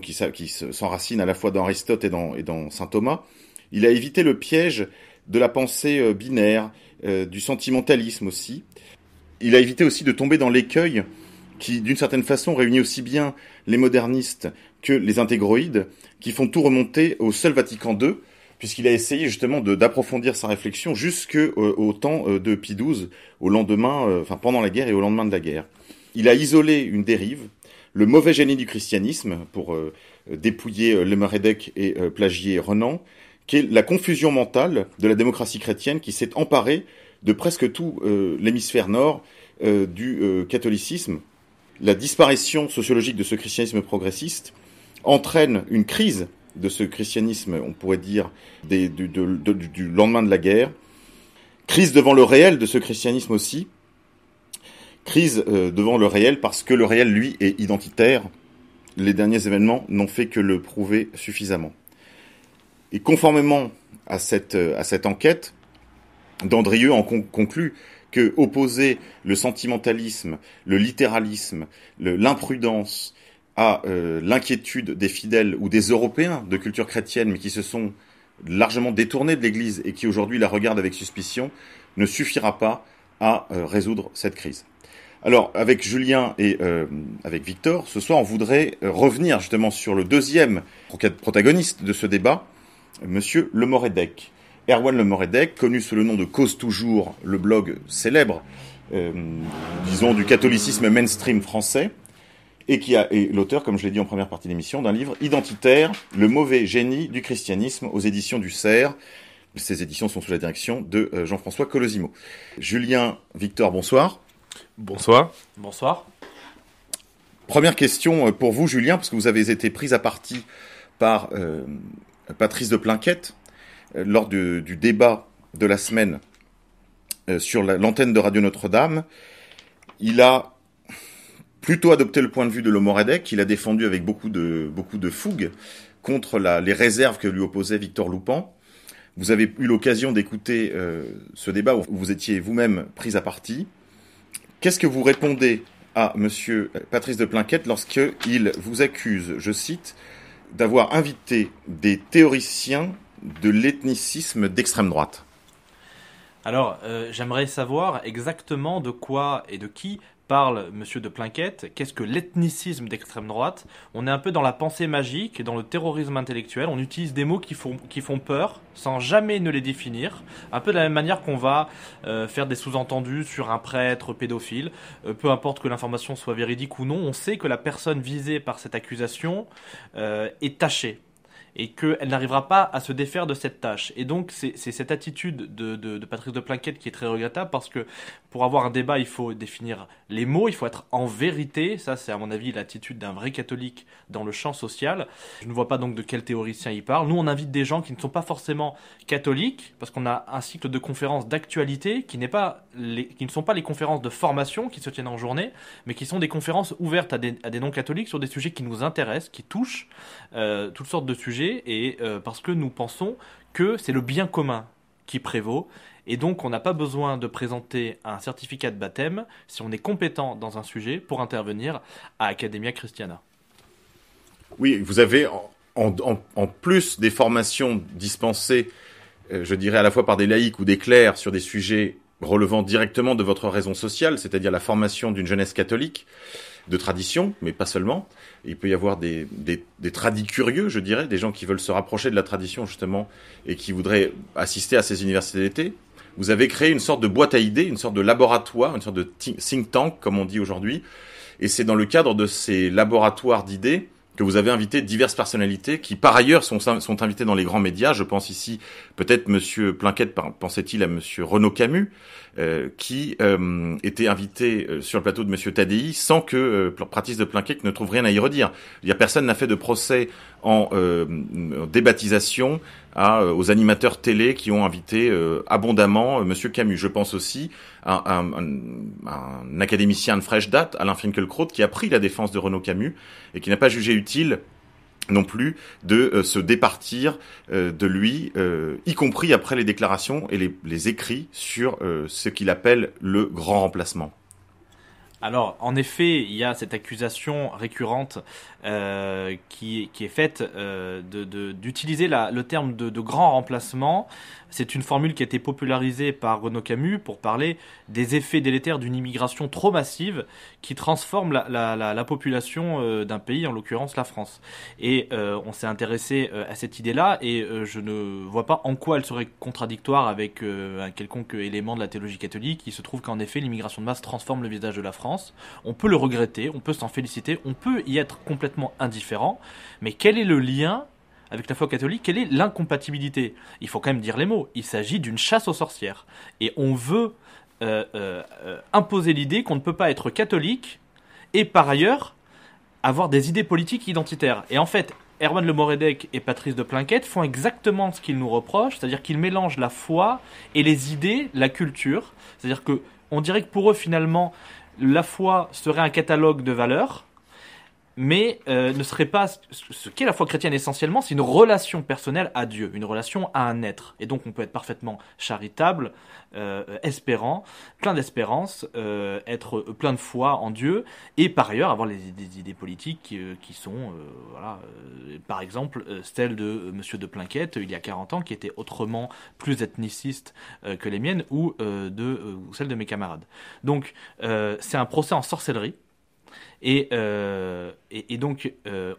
qui s'enracine à la fois dans Aristote et dans saint Thomas, il a évité le piège de la pensée binaire, du sentimentalisme aussi. Il a évité aussi de tomber dans l'écueil qui, d'une certaine façon, réunit aussi bien les modernistes que les intégroïdes, qui font tout remonter au seul Vatican II, puisqu'il a essayé justement d'approfondir sa réflexion jusqu'au temps de Pie XII, au lendemain, pendant la guerre et au lendemain de la guerre. Il a isolé une dérive, le mauvais génie du christianisme, pour dépouiller Le Moredec et plagier Renan, qui est la confusion mentale de la démocratie chrétienne qui s'est emparée de presque tout l'hémisphère nord du catholicisme. La disparition sociologique de ce christianisme progressiste entraîne une crise de ce christianisme, on pourrait dire, du lendemain de la guerre. Crise devant le réel de ce christianisme aussi. Crise devant le réel parce que le réel, lui, est identitaire. Les derniers événements n'ont fait que le prouver suffisamment. Et conformément à cette enquête, Dandrieux en conclut que opposer le sentimentalisme, le littéralisme, l'imprudence à l'inquiétude des fidèles ou des Européens de culture chrétienne, mais qui se sont largement détournés de l'Église et qui aujourd'hui la regardent avec suspicion, ne suffira pas à résoudre cette crise. Alors, avec Julien et avec Victor, ce soir, on voudrait revenir justement sur le deuxième protagoniste de ce débat, Monsieur Le Moredec. Erwan Le Moredec, connu sous le nom de Cause Toujours, le blog célèbre, disons, du catholicisme mainstream français, et qui est l'auteur, comme je l'ai dit en première partie de l'émission, d'un livre identitaire, Le mauvais génie du christianisme, aux éditions du Cerf. Ces éditions sont sous la direction de Jean-François Colosimo. Julien, Victor, bonsoir. Bonsoir. Bonsoir. Première question pour vous, Julien, parce que vous avez été pris à partie par Patrice de Plainquette lors du débat de la semaine sur l'antenne de Radio Notre-Dame. Il a plutôt adopté le point de vue de Le Moredec, qu'il a défendu avec beaucoup de fougue contre les réserves que lui opposait Victor Loupan. Vous avez eu l'occasion d'écouter ce débat où vous étiez vous-même pris à partie. Qu'est-ce que vous répondez à Monsieur Patrice de Plainquette lorsqu'il vous accuse, je cite, d'avoir invité des théoriciens de l'ethnicisme d'extrême droite? Alors, j'aimerais savoir exactement de quoi et de qui parle Monsieur de Plainquette. Qu'est-ce que l'ethnicisme d'extrême droite? On est un peu dans la pensée magique et dans le terrorisme intellectuel. On utilise des mots qui font peur sans jamais ne les définir. Un peu de la même manière qu'on va faire des sous-entendus sur un prêtre pédophile. Peu importe que l'information soit véridique ou non, on sait que la personne visée par cette accusation est tachée et qu'elle n'arrivera pas à se défaire de cette tâche. Et donc, c'est cette attitude de Patrice de Plainquette qui est très regrettable, parce que pour avoir un débat, il faut définir les mots, il faut être en vérité. Ça, c'est à mon avis l'attitude d'un vrai catholique dans le champ social. Je ne vois pas donc de quel théoricien il parle. Nous, on invite des gens qui ne sont pas forcément catholiques, parce qu'on a un cycle de conférences d'actualité qui ne sont pas les conférences de formation qui se tiennent en journée, mais qui sont des conférences ouvertes à des non-catholiques sur des sujets qui nous intéressent, qui touchent toutes sortes de sujets, et parce que nous pensons que c'est le bien commun qui prévaut, et donc on n'a pas besoin de présenter un certificat de baptême si on est compétent dans un sujet pour intervenir à Academia Christiana. Oui, vous avez en plus des formations dispensées, je dirais à la fois par des laïcs ou des clercs sur des sujets relevant directement de votre raison sociale, c'est-à-dire la formation d'une jeunesse catholique de tradition, mais pas seulement. Il peut y avoir des tradicurieux, je dirais, des gens qui veulent se rapprocher de la tradition, justement, et qui voudraient assister à ces universités d'été. Vous avez créé une sorte de boîte à idées, une sorte de laboratoire, une sorte de think tank, comme on dit aujourd'hui. Et c'est dans le cadre de ces laboratoires d'idées que vous avez invité diverses personnalités qui, par ailleurs, sont invitées dans les grands médias. Je pense ici, peut-être Monsieur Plainquette, pensait-il à Monsieur Renaud Camus, qui était invité sur le plateau de Monsieur Tadei, sans que Patrice de Plainquette ne trouve rien à y redire. Personne n'a fait de procès en débaptisation aux animateurs télé qui ont invité abondamment Monsieur Camus. Je pense aussi à un académicien de fraîche date, Alain Finkielkraut, qui a pris la défense de Renaud Camus et qui n'a pas jugé utile non plus de se départir de lui, y compris après les déclarations et les écrits sur ce qu'il appelle le grand remplacement. Alors, en effet, il y a cette accusation récurrente qui est faite d'utiliser le terme de grand remplacement. C'est une formule qui a été popularisée par Renaud Camus pour parler des effets délétères d'une immigration trop massive qui transforme la population d'un pays, en l'occurrence la France. Et on s'est intéressé à cette idée-là et je ne vois pas en quoi elle serait contradictoire avec un quelconque élément de la théologie catholique. Il se trouve qu'en effet, l'immigration de masse transforme le visage de la France. On peut le regretter, on peut s'en féliciter, on peut y être complètement indifférent, mais quel est le lien avec la foi catholique? Quelle est l'incompatibilité? Il faut quand même dire les mots. Il s'agit d'une chasse aux sorcières. Et on veut imposer l'idée qu'on ne peut pas être catholique et par ailleurs avoir des idées politiques identitaires. Et en fait, Erwan Le Moredec et Patrice de Plinquette font exactement ce qu'ils nous reprochent, c'est-à-dire qu'ils mélangent la foi et les idées, la culture. C'est-à-dire que on dirait que pour eux, finalement, la foi serait un catalogue de valeurs, mais ne serait pas ce qu'est la foi chrétienne essentiellement, c'est une relation personnelle à Dieu, une relation à un être. Et donc on peut être parfaitement charitable, espérant, plein d'espérance, être plein de foi en Dieu, et par ailleurs avoir des idées politiques qui sont, par exemple, celle de Monsieur de Plinquette, il y a 40 ans, qui était autrement plus ethniciste que les miennes, ou celle de mes camarades. Donc c'est un procès en sorcellerie. Et donc,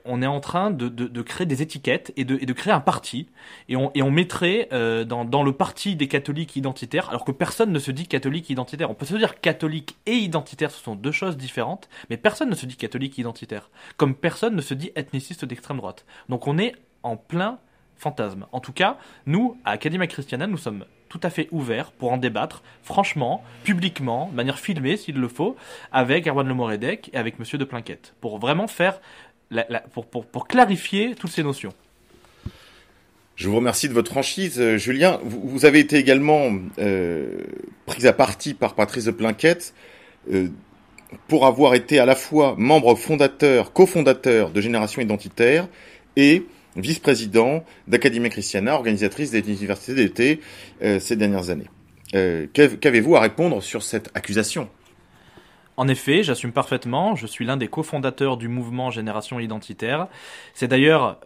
on est en train de créer des étiquettes et de créer un parti. Et on mettrait dans le parti des catholiques identitaires, alors que personne ne se dit catholique identitaire. On peut se dire catholique et identitaire, ce sont deux choses différentes, mais personne ne se dit catholique identitaire. Comme personne ne se dit ethniciste d'extrême droite. Donc on est en plein fantasme. En tout cas, nous, à Academia Christiana, nous sommes tout à fait ouverts pour en débattre, franchement, publiquement, de manière filmée s'il le faut, avec Erwan Le Moredec et avec Monsieur de Plinquette, pour vraiment faire, pour clarifier toutes ces notions. Je vous remercie de votre franchise, Julien. Vous avez été également pris à partie par Patrice de Plinquette pour avoir été à la fois membre fondateur, cofondateur de Génération Identitaire et vice-président d'Academia Christiana, organisatrice des universités d'été ces dernières années. Qu'avez-vous à répondre sur cette accusation ? En effet, j'assume parfaitement, je suis l'un des cofondateurs du mouvement Génération Identitaire. C'est d'ailleurs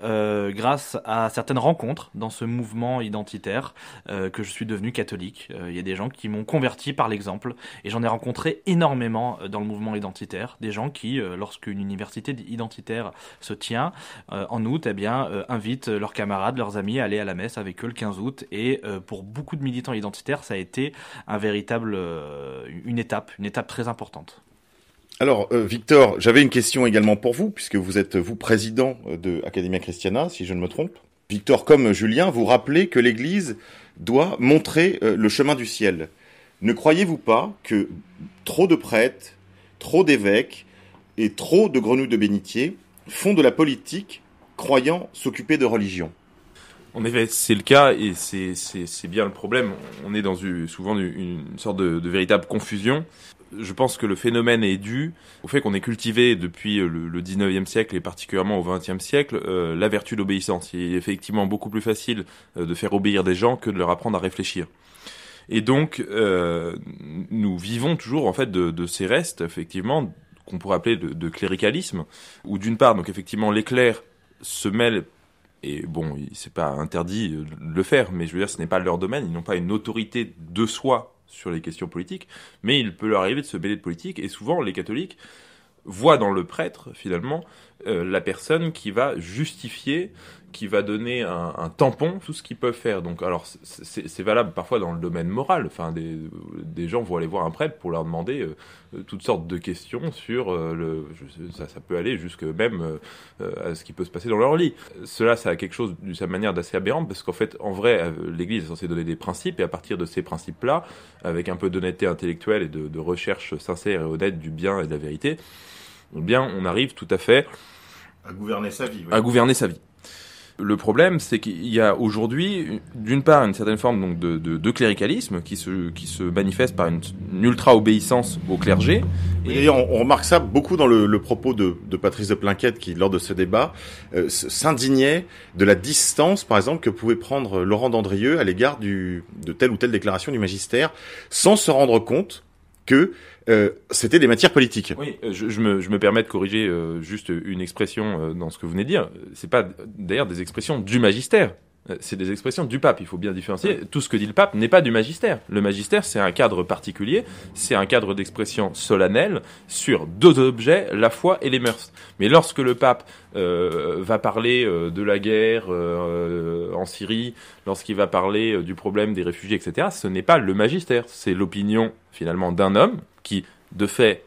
grâce à certaines rencontres dans ce mouvement identitaire que je suis devenu catholique. Il y a des gens qui m'ont converti par l'exemple et j'en ai rencontré énormément dans le mouvement identitaire. Des gens qui, lorsqu'une université identitaire se tient en août, invitent leurs camarades, leurs amis à aller à la messe avec eux le 15 août. Et pour beaucoup de militants identitaires, ça a été une étape très importante. Alors, Victor, j'avais une question également pour vous, puisque vous êtes, vous, président de Academia Christiana, si je ne me trompe. Victor, comme Julien, vous rappelez que l'Église doit montrer le chemin du ciel. Ne croyez-vous pas que trop de prêtres, trop d'évêques et trop de grenouilles de bénitiers font de la politique croyant s'occuper de religion ? En effet, c'est le cas et c'est bien le problème. On est dans souvent une sorte de véritable confusion. Je pense que le phénomène est dû au fait qu'on ait cultivé depuis le 19e siècle et particulièrement au 20e siècle la vertu d'obéissance. Il est effectivement beaucoup plus facile de faire obéir des gens que de leur apprendre à réfléchir. Et donc, nous vivons toujours en fait de ces restes, effectivement, qu'on pourrait appeler de cléricalisme, où d'une part, donc effectivement, les clercs se mêlent. Et bon, c'est pas interdit de le faire, mais je veux dire, ce n'est pas leur domaine. Ils n'ont pas une autorité de soi sur les questions politiques, mais il peut leur arriver de se mêler de politique. Et souvent, les catholiques voient dans le prêtre, finalement, la personne qui va justifier, qui va donner un tampon, tout ce qu'ils peuvent faire. Donc, alors, c'est valable parfois dans le domaine moral. Enfin, des gens vont aller voir un prêtre pour leur demander toutes sortes de questions sur ça peut aller jusque même à ce qui peut se passer dans leur lit. Cela, ça a quelque chose d'une certaine manière d'assez aberrant, parce qu'en fait, en vrai, l'Église est censée donner des principes, et à partir de ces principes-là, avec un peu d'honnêteté intellectuelle et de recherche sincère et honnête du bien et de la vérité, eh bien, on arrive tout à fait à gouverner sa vie. Oui. À gouverner sa vie. Le problème, c'est qu'il y a aujourd'hui, d'une part, une certaine forme donc de cléricalisme qui se manifeste par une ultra-obéissance au clergé. Et d'ailleurs, on remarque ça beaucoup dans le propos de Patrice de Plinquette qui, lors de ce débat, s'indignait de la distance, par exemple, que pouvait prendre Laurent Dandrieux à l'égard de telle ou telle déclaration du magistère, sans se rendre compte que c'était des matières politiques. Oui, je me permets de corriger juste une expression dans ce que vous venez de dire. C'est pas d'ailleurs des expressions du magistère. C'est des expressions du pape, il faut bien différencier. Tout ce que dit le pape n'est pas du magistère. Le magistère, c'est un cadre particulier, c'est un cadre d'expression solennelle sur deux objets, la foi et les mœurs. Mais lorsque le pape va parler de la guerre en Syrie, lorsqu'il va parler du problème des réfugiés, etc., ce n'est pas le magistère, c'est l'opinion finalement d'un homme qui, de fait,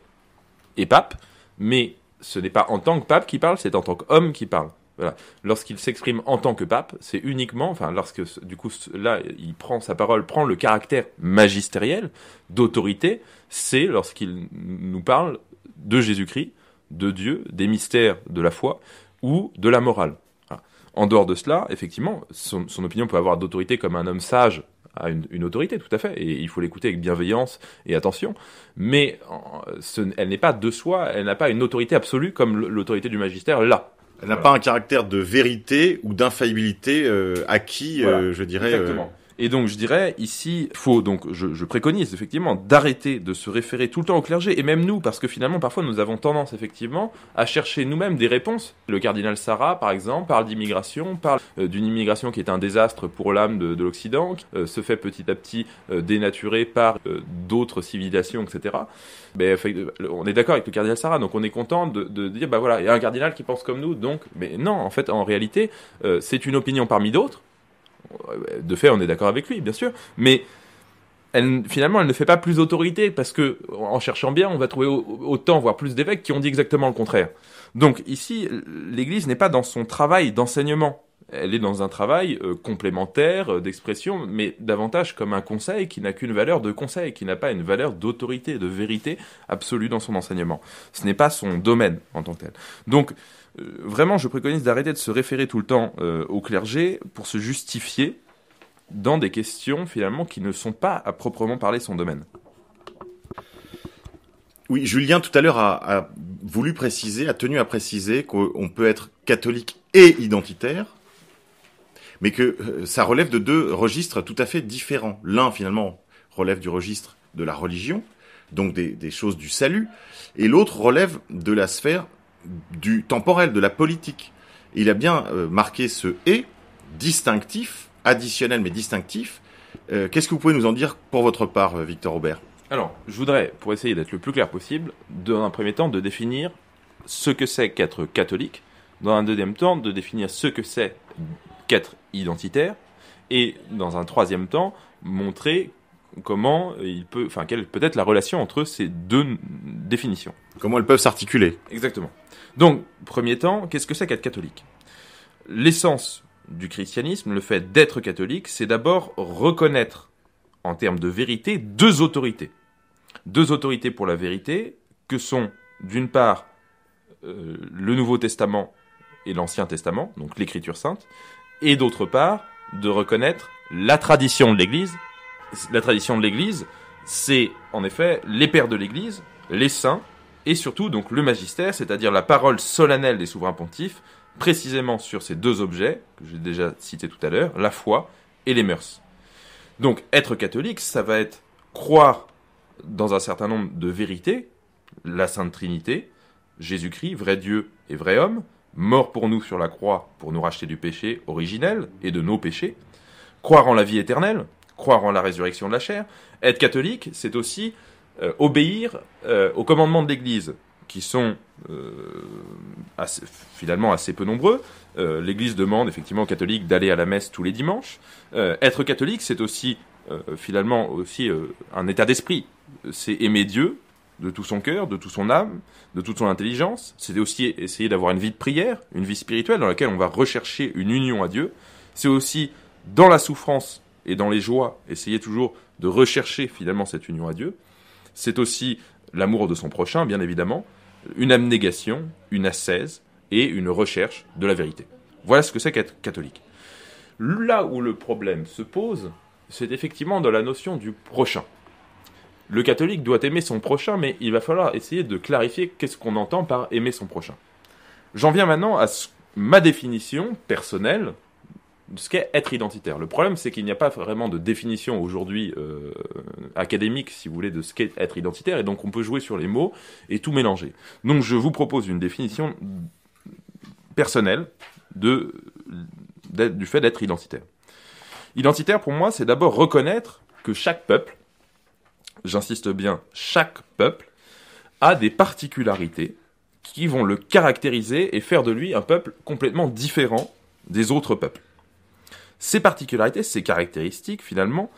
est pape, mais ce n'est pas en tant que pape qu'il parle, c'est en tant qu'homme qu'il parle. Voilà. Lorsqu'il s'exprime en tant que pape, c'est uniquement, enfin, lorsque, du coup, là, il prend sa parole, prend le caractère magistériel, d'autorité, c'est lorsqu'il nous parle de Jésus-Christ, de Dieu, des mystères de la foi ou de la morale. Voilà. En dehors de cela, effectivement, son opinion peut avoir d'autorité comme un homme sage a une autorité, tout à fait, et il faut l'écouter avec bienveillance et attention, mais elle n'est pas de soi, elle n'a pas une autorité absolue comme l'autorité du magistère là. Elle n'a pas un caractère de vérité ou d'infaillibilité acquis, Voilà. je dirais. Exactement. Et donc, je dirais, ici, faut donc, je préconise effectivement d'arrêter de se référer tout le temps au clergé, et même nous, parce que finalement, parfois, nous avons tendance, effectivement, à chercher nous-mêmes des réponses. Le cardinal Sarah, par exemple, parle d'immigration, parle d'une immigration qui est un désastre pour l'âme de l'Occident, qui se fait petit à petit dénaturer par d'autres civilisations, etc. Mais on est d'accord avec le cardinal Sarah, donc on est content de dire, bah voilà, il y a un cardinal qui pense comme nous, donc, mais non, en fait, en réalité, c'est une opinion parmi d'autres. De fait, on est d'accord avec lui, bien sûr, mais finalement, elle ne fait pas plus autorité, parce que, en cherchant bien, on va trouver autant, voire plus d'évêques qui ont dit exactement le contraire. Donc ici, l'Église n'est pas dans son travail d'enseignement, elle est dans un travail complémentaire, d'expression, mais davantage comme un conseil qui n'a qu'une valeur de conseil, qui n'a pas une valeur d'autorité, de vérité absolue dans son enseignement. Ce n'est pas son domaine en tant que tel. Donc, vraiment, je préconise d'arrêter de se référer tout le temps au clergé pour se justifier dans des questions, finalement, qui ne sont pas à proprement parler son domaine. Oui, Julien, tout à l'heure, a voulu préciser, a tenu à préciser qu'on peut être catholique et identitaire, mais que ça relève de deux registres tout à fait différents. L'un, finalement, relève du registre de la religion, donc des choses du salut, et l'autre relève de la sphère du temporel, de la politique. Et il a bien marqué ce « et » distinctif, additionnel mais distinctif. Qu'est-ce que vous pouvez nous en dire pour votre part, Victor Aubert ? Alors, je voudrais, pour essayer d'être le plus clair possible, dans un premier temps, de définir ce que c'est qu'être catholique, dans un deuxième temps, de définir ce que c'est qu'être identitaire, et dans un troisième temps, montrer quelle peut être la relation entre ces deux définitions. Comment elles peuvent s'articuler ? Exactement. Donc, premier temps, qu'est-ce que c'est qu'être catholique ? L'essence du christianisme, le fait d'être catholique, c'est d'abord reconnaître, en termes de vérité, deux autorités. Deux autorités pour la vérité, que sont, d'une part, le Nouveau Testament et l'Ancien Testament, donc l'Écriture sainte, et d'autre part, de reconnaître la tradition de l'Église. La tradition de l'Église, c'est en effet les pères de l'Église, les saints, et surtout donc le magistère, c'est-à-dire la parole solennelle des souverains pontifes, précisément sur ces deux objets, que j'ai déjà cités tout à l'heure, la foi et les mœurs. Donc être catholique, ça va être croire dans un certain nombre de vérités, la Sainte Trinité, Jésus-Christ, vrai Dieu et vrai homme, mort pour nous sur la croix pour nous racheter du péché originel et de nos péchés, croire en la vie éternelle, croire en la résurrection de la chair. Être catholique, c'est aussi obéir aux commandements de l'Église, qui sont finalement assez peu nombreux. L'Église demande effectivement aux catholiques d'aller à la messe tous les dimanches. Être catholique, c'est aussi finalement aussi un état d'esprit. C'est aimer Dieu de tout son cœur, de toute son âme, de toute son intelligence. C'est aussi essayer d'avoir une vie de prière, une vie spirituelle dans laquelle on va rechercher une union à Dieu. C'est aussi, dans la souffrance et dans les joies, essayer toujours de rechercher finalement cette union à Dieu. C'est aussi l'amour de son prochain, bien évidemment, une abnégation, une ascèse et une recherche de la vérité. Voilà ce que c'est qu'être catholique. Là où le problème se pose, c'est effectivement dans la notion du prochain. Le catholique doit aimer son prochain, mais il va falloir essayer de clarifier qu'est-ce qu'on entend par aimer son prochain. J'en viens maintenant à ma définition personnelle de ce qu'est être identitaire. Le problème, c'est qu'il n'y a pas vraiment de définition aujourd'hui académique, si vous voulez, de ce qu'est être identitaire, et donc on peut jouer sur les mots et tout mélanger. Donc je vous propose une définition personnelle du fait d'être identitaire. Identitaire, pour moi, c'est d'abord reconnaître que chaque peuple, j'insiste bien, chaque peuple, a des particularités qui vont le caractériser et faire de lui un peuple complètement différent des autres peuples. Ces particularités, ces caractéristiques, finalement,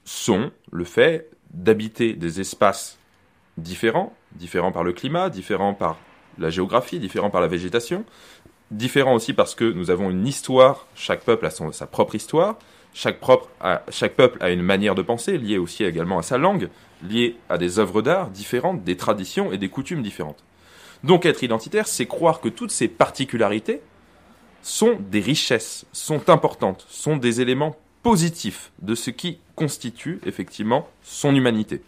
sont le fait d'habiter des espaces différents par le climat, différents par la géographie, différents par la végétation, différents aussi parce que nous avons une histoire, chaque peuple a sa propre histoire, chaque peuple a une manière de penser, liée aussi également à sa langue, liée à des œuvres d'art différentes, des traditions et des coutumes différentes. Donc être identitaire, c'est croire que toutes ces particularités sont des richesses, sont importantes, sont des éléments positifs de ce qui constitue effectivement son humanité.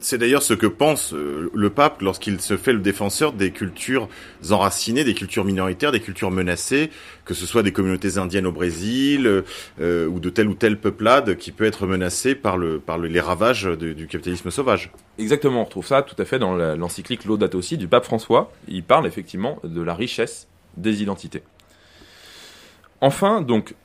C'est d'ailleurs ce que pense le pape lorsqu'il se fait le défenseur des cultures enracinées, des cultures minoritaires, des cultures menacées, que ce soit des communautés indiennes au Brésil ou de telle ou telle peuplade qui peut être menacée par les ravages du capitalisme sauvage. Être retrouve ça tout à fait dans l'encyclique Laudato Si du pape François. Il parle effectivement de la richesse des identités. Enfin, donc,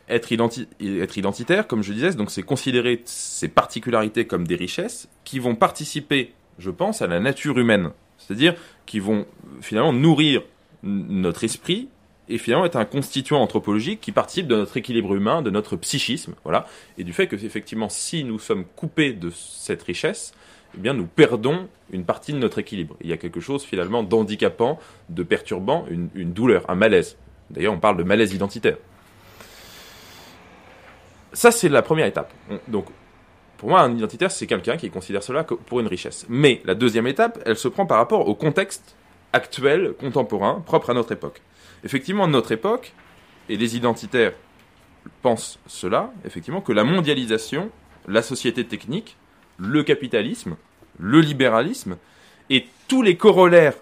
être identitaire, comme je disais, donc c'est considérer ces particularités comme des richesses qui vont participer, je pense, à la nature humaine. C'est-à-dire qui vont finalement nourrir notre esprit et finalement être un constituant anthropologique qui participe de notre équilibre humain, de notre psychisme, voilà, et du fait que effectivement, si nous sommes coupés de cette richesse, eh bien, nous perdons une partie de notre équilibre. Il y a quelque chose finalement d'handicapant, de perturbant, une douleur, un malaise. D'ailleurs, on parle de malaise identitaire. Ça, c'est la première étape. Donc, pour moi, un identitaire, c'est quelqu'un qui considère cela pour une richesse. Mais la deuxième étape, elle se prend par rapport au contexte actuel, contemporain, propre à notre époque. Effectivement, notre époque, et les identitaires pensent cela, effectivement, que la mondialisation, la société technique, le capitalisme, le libéralisme, et tous les corollaires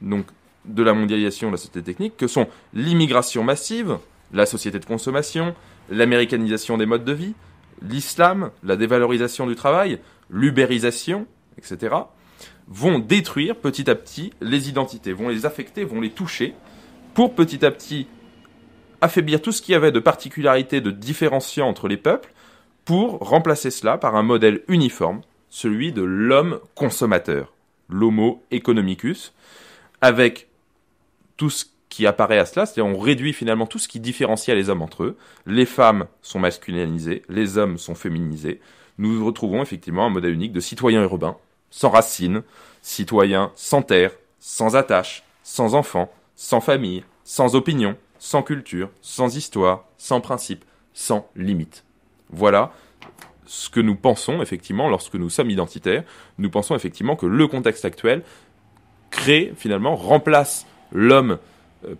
donc, de la mondialisation de la société technique, que sont l'immigration massive, la société de consommation, l'américanisation des modes de vie, l'islam, la dévalorisation du travail, l'ubérisation, etc., vont détruire petit à petit les identités, vont les affecter, vont les toucher, pour petit à petit affaiblir tout ce qu'il y avait de particularité, de différenciant entre les peuples, pour remplacer cela par un modèle uniforme, celui de l'homme consommateur, l'homo economicus, avec tout ce qui apparaît à cela, c'est-à-dire on réduit finalement tout ce qui différencie les hommes entre eux. Les femmes sont masculinisées, les hommes sont féminisés. Nous retrouvons effectivement un modèle unique de citoyen urbain, sans racines, citoyen sans terre, sans attache, sans enfants, sans famille, sans opinion, sans culture, sans histoire, sans principe, sans limite. Voilà ce que nous pensons effectivement lorsque nous sommes identitaires. Nous pensons effectivement que le contexte actuel crée finalement, remplace l'homme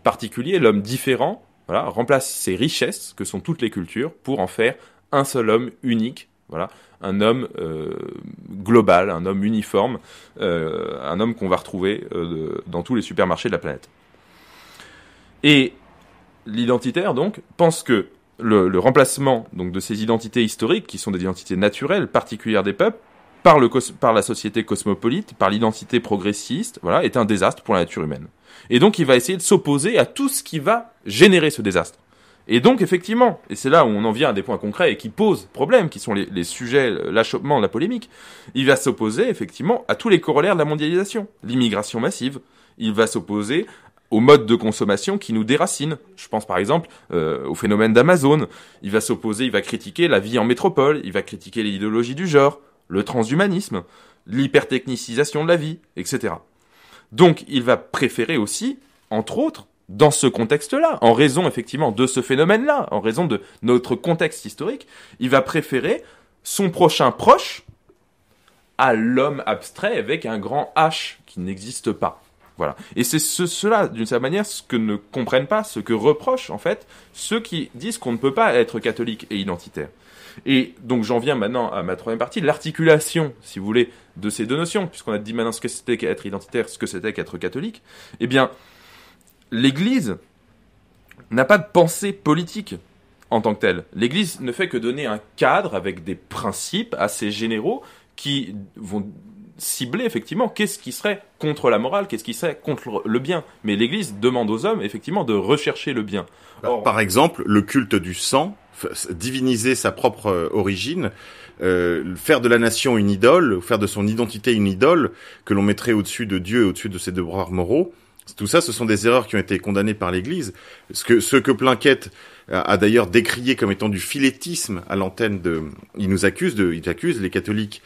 particulier, l'homme différent, voilà, remplace ces richesses que sont toutes les cultures pour en faire un seul homme unique, voilà, un homme global, un homme uniforme, un homme qu'on va retrouver dans tous les supermarchés de la planète. Et l'identitaire, donc, pense que le remplacement donc, de ces identités historiques, qui sont des identités naturelles, particulières des peuples, par la société cosmopolite, par l'identité progressiste, voilà, est un désastre pour la nature humaine. Et donc, il va essayer de s'opposer à tout ce qui va générer ce désastre. Et donc, effectivement, et c'est là où on en vient à des points concrets et qui posent problème, qui sont les sujets, l'achoppement, la polémique, il va s'opposer, effectivement, à tous les corollaires de la mondialisation. L'immigration massive, il va s'opposer aux modes de consommation qui nous déracinent. Je pense par exemple au phénomène d'Amazon. Il va s'opposer, il va critiquer la vie en métropole, il va critiquer l'idéologie du genre, le transhumanisme, l'hypertechnicisation de la vie, etc. Donc, il va préférer aussi, entre autres, dans ce contexte-là, en raison effectivement de ce phénomène-là, en raison de notre contexte historique, il va préférer son prochain proche à l'homme abstrait avec un grand H qui n'existe pas. Voilà. Et c'est cela, d'une certaine manière, ce que ne comprennent pas, ce que reprochent, en fait, ceux qui disent qu'on ne peut pas être catholique et identitaire. Et donc, j'en viens maintenant à ma troisième partie, l'articulation, si vous voulez, de ces deux notions, puisqu'on a dit maintenant ce que c'était qu'être identitaire, ce que c'était qu'être catholique. Eh bien, l'Église n'a pas de pensée politique en tant que telle. L'Église ne fait que donner un cadre avec des principes assez généraux qui vont cibler effectivement qu'est-ce qui serait contre la morale, qu'est-ce qui serait contre le bien. Mais l'Église demande aux hommes effectivement de rechercher le bien. Or, Par exemple, le culte du sang, diviniser sa propre origine, faire de la nation une idole, faire de son identité une idole que l'on mettrait au-dessus de Dieu et au-dessus de ses devoirs moraux. Tout ça, ce sont des erreurs qui ont été condamnées par l'Église. Ce que Plainquette a d'ailleurs décrié comme étant du philétisme à l'antenne il accuse les catholiques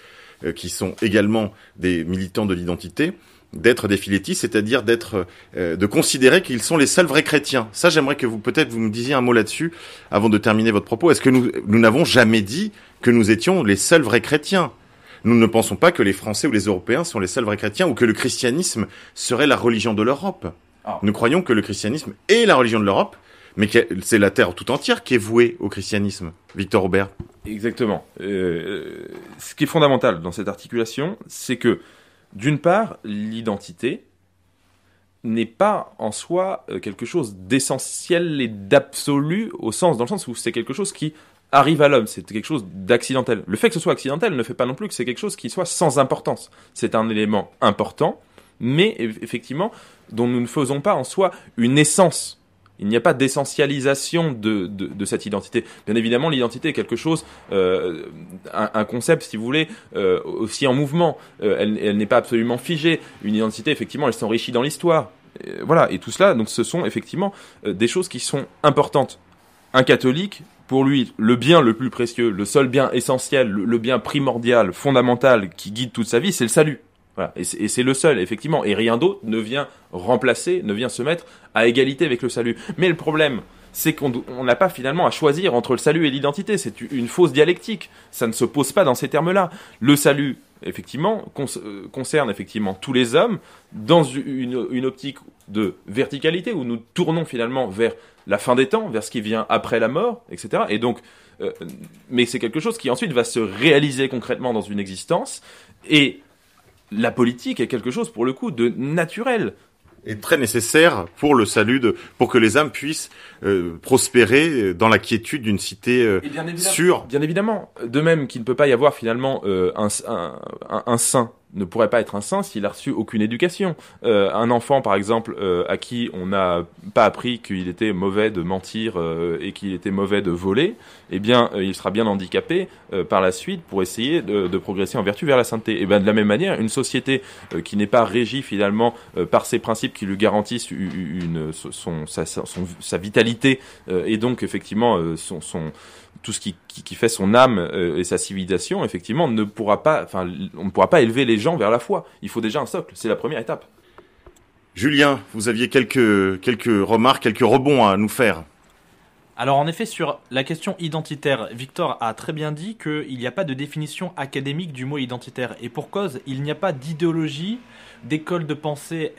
qui sont également des militants de l'identité d'être des philétistes, c'est-à-dire de considérer qu'ils sont les seuls vrais chrétiens. Ça, j'aimerais que vous me disiez un mot là-dessus avant de terminer votre propos. Est-ce que nous n'avons jamais dit que nous étions les seuls vrais chrétiens? Nous ne pensons pas que les Français ou les Européens sont les seuls vrais chrétiens ou que le christianisme serait la religion de l'Europe. Nous croyons que le christianisme est la religion de l'Europe, mais que c'est la terre tout entière qui est vouée au christianisme. Victor Aubert. Exactement. Ce qui est fondamental dans cette articulation, c'est que, d'une part, l'identité n'est pas en soi quelque chose d'essentiel et d'absolu dans le sens où c'est quelque chose qui arrive à l'homme, c'est quelque chose d'accidentel. Le fait que ce soit accidentel ne fait pas non plus que c'est quelque chose qui soit sans importance. C'est un élément important, mais effectivement, dont nous ne faisons pas en soi une essence. Il n'y a pas d'essentialisation de cette identité. Bien évidemment, l'identité est quelque chose, un concept, si vous voulez, aussi en mouvement. Elle n'est pas absolument figée. Une identité, effectivement, elle s'enrichit dans l'histoire. Voilà, et tout cela, donc, ce sont effectivement des choses qui sont importantes. Un catholique, pour lui, le bien le plus précieux, le seul bien essentiel, le bien primordial, fondamental, qui guide toute sa vie, c'est le salut. Voilà. Et c'est le seul, effectivement. Et rien d'autre ne vient se mettre à égalité avec le salut. Mais le problème, c'est qu'on n'a pas finalement à choisir entre le salut et l'identité. C'est une fausse dialectique. Ça ne se pose pas dans ces termes-là. Le salut, effectivement, concerne effectivement tous les hommes dans une optique de verticalité où nous tournons finalement vers la fin des temps, vers ce qui vient après la mort, etc. Et donc, mais c'est quelque chose qui ensuite va se réaliser concrètement dans une existence. Et la politique est quelque chose, pour le coup, de naturel. Et très nécessaire pour le salut, pour que les âmes puissent prospérer dans la quiétude d'une cité sûre. Bien évidemment. De même qu'il ne peut pas y avoir finalement un saint ne pourrait pas être un saint s'il a reçu aucune éducation. Un enfant, par exemple, à qui on n'a pas appris qu'il était mauvais de mentir et qu'il était mauvais de voler, eh bien, il sera bien handicapé par la suite pour essayer de progresser en vertu vers la sainteté. Et bien, de la même manière, une société qui n'est pas régie finalement par ces principes qui lui garantissent sa vitalité et donc effectivement tout ce qui fait son âme et sa civilisation, effectivement, on ne pourra pas élever les gens vers la foi. Il faut déjà un socle, c'est la première étape. Julien, vous aviez quelques remarques, quelques rebonds à nous faire. Alors en effet, sur la question identitaire, Victor a très bien dit qu'il n'y a pas de définition académique du mot identitaire. Et pour cause, il n'y a pas d'idéologie, d'école de pensée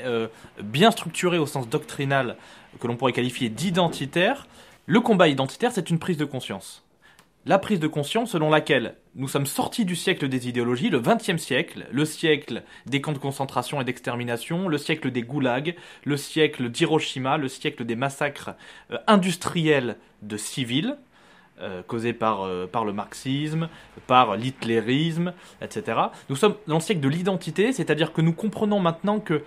bien structurée au sens doctrinal que l'on pourrait qualifier d'identitaire. Le combat identitaire, c'est une prise de conscience. La prise de conscience selon laquelle nous sommes sortis du siècle des idéologies, le XXe siècle, le siècle des camps de concentration et d'extermination, le siècle des goulags, le siècle d'Hiroshima, le siècle des massacres industriels de civils, causés par le marxisme, par l'hitlérisme, etc. Nous sommes dans le siècle de l'identité, c'est-à-dire que nous comprenons maintenant que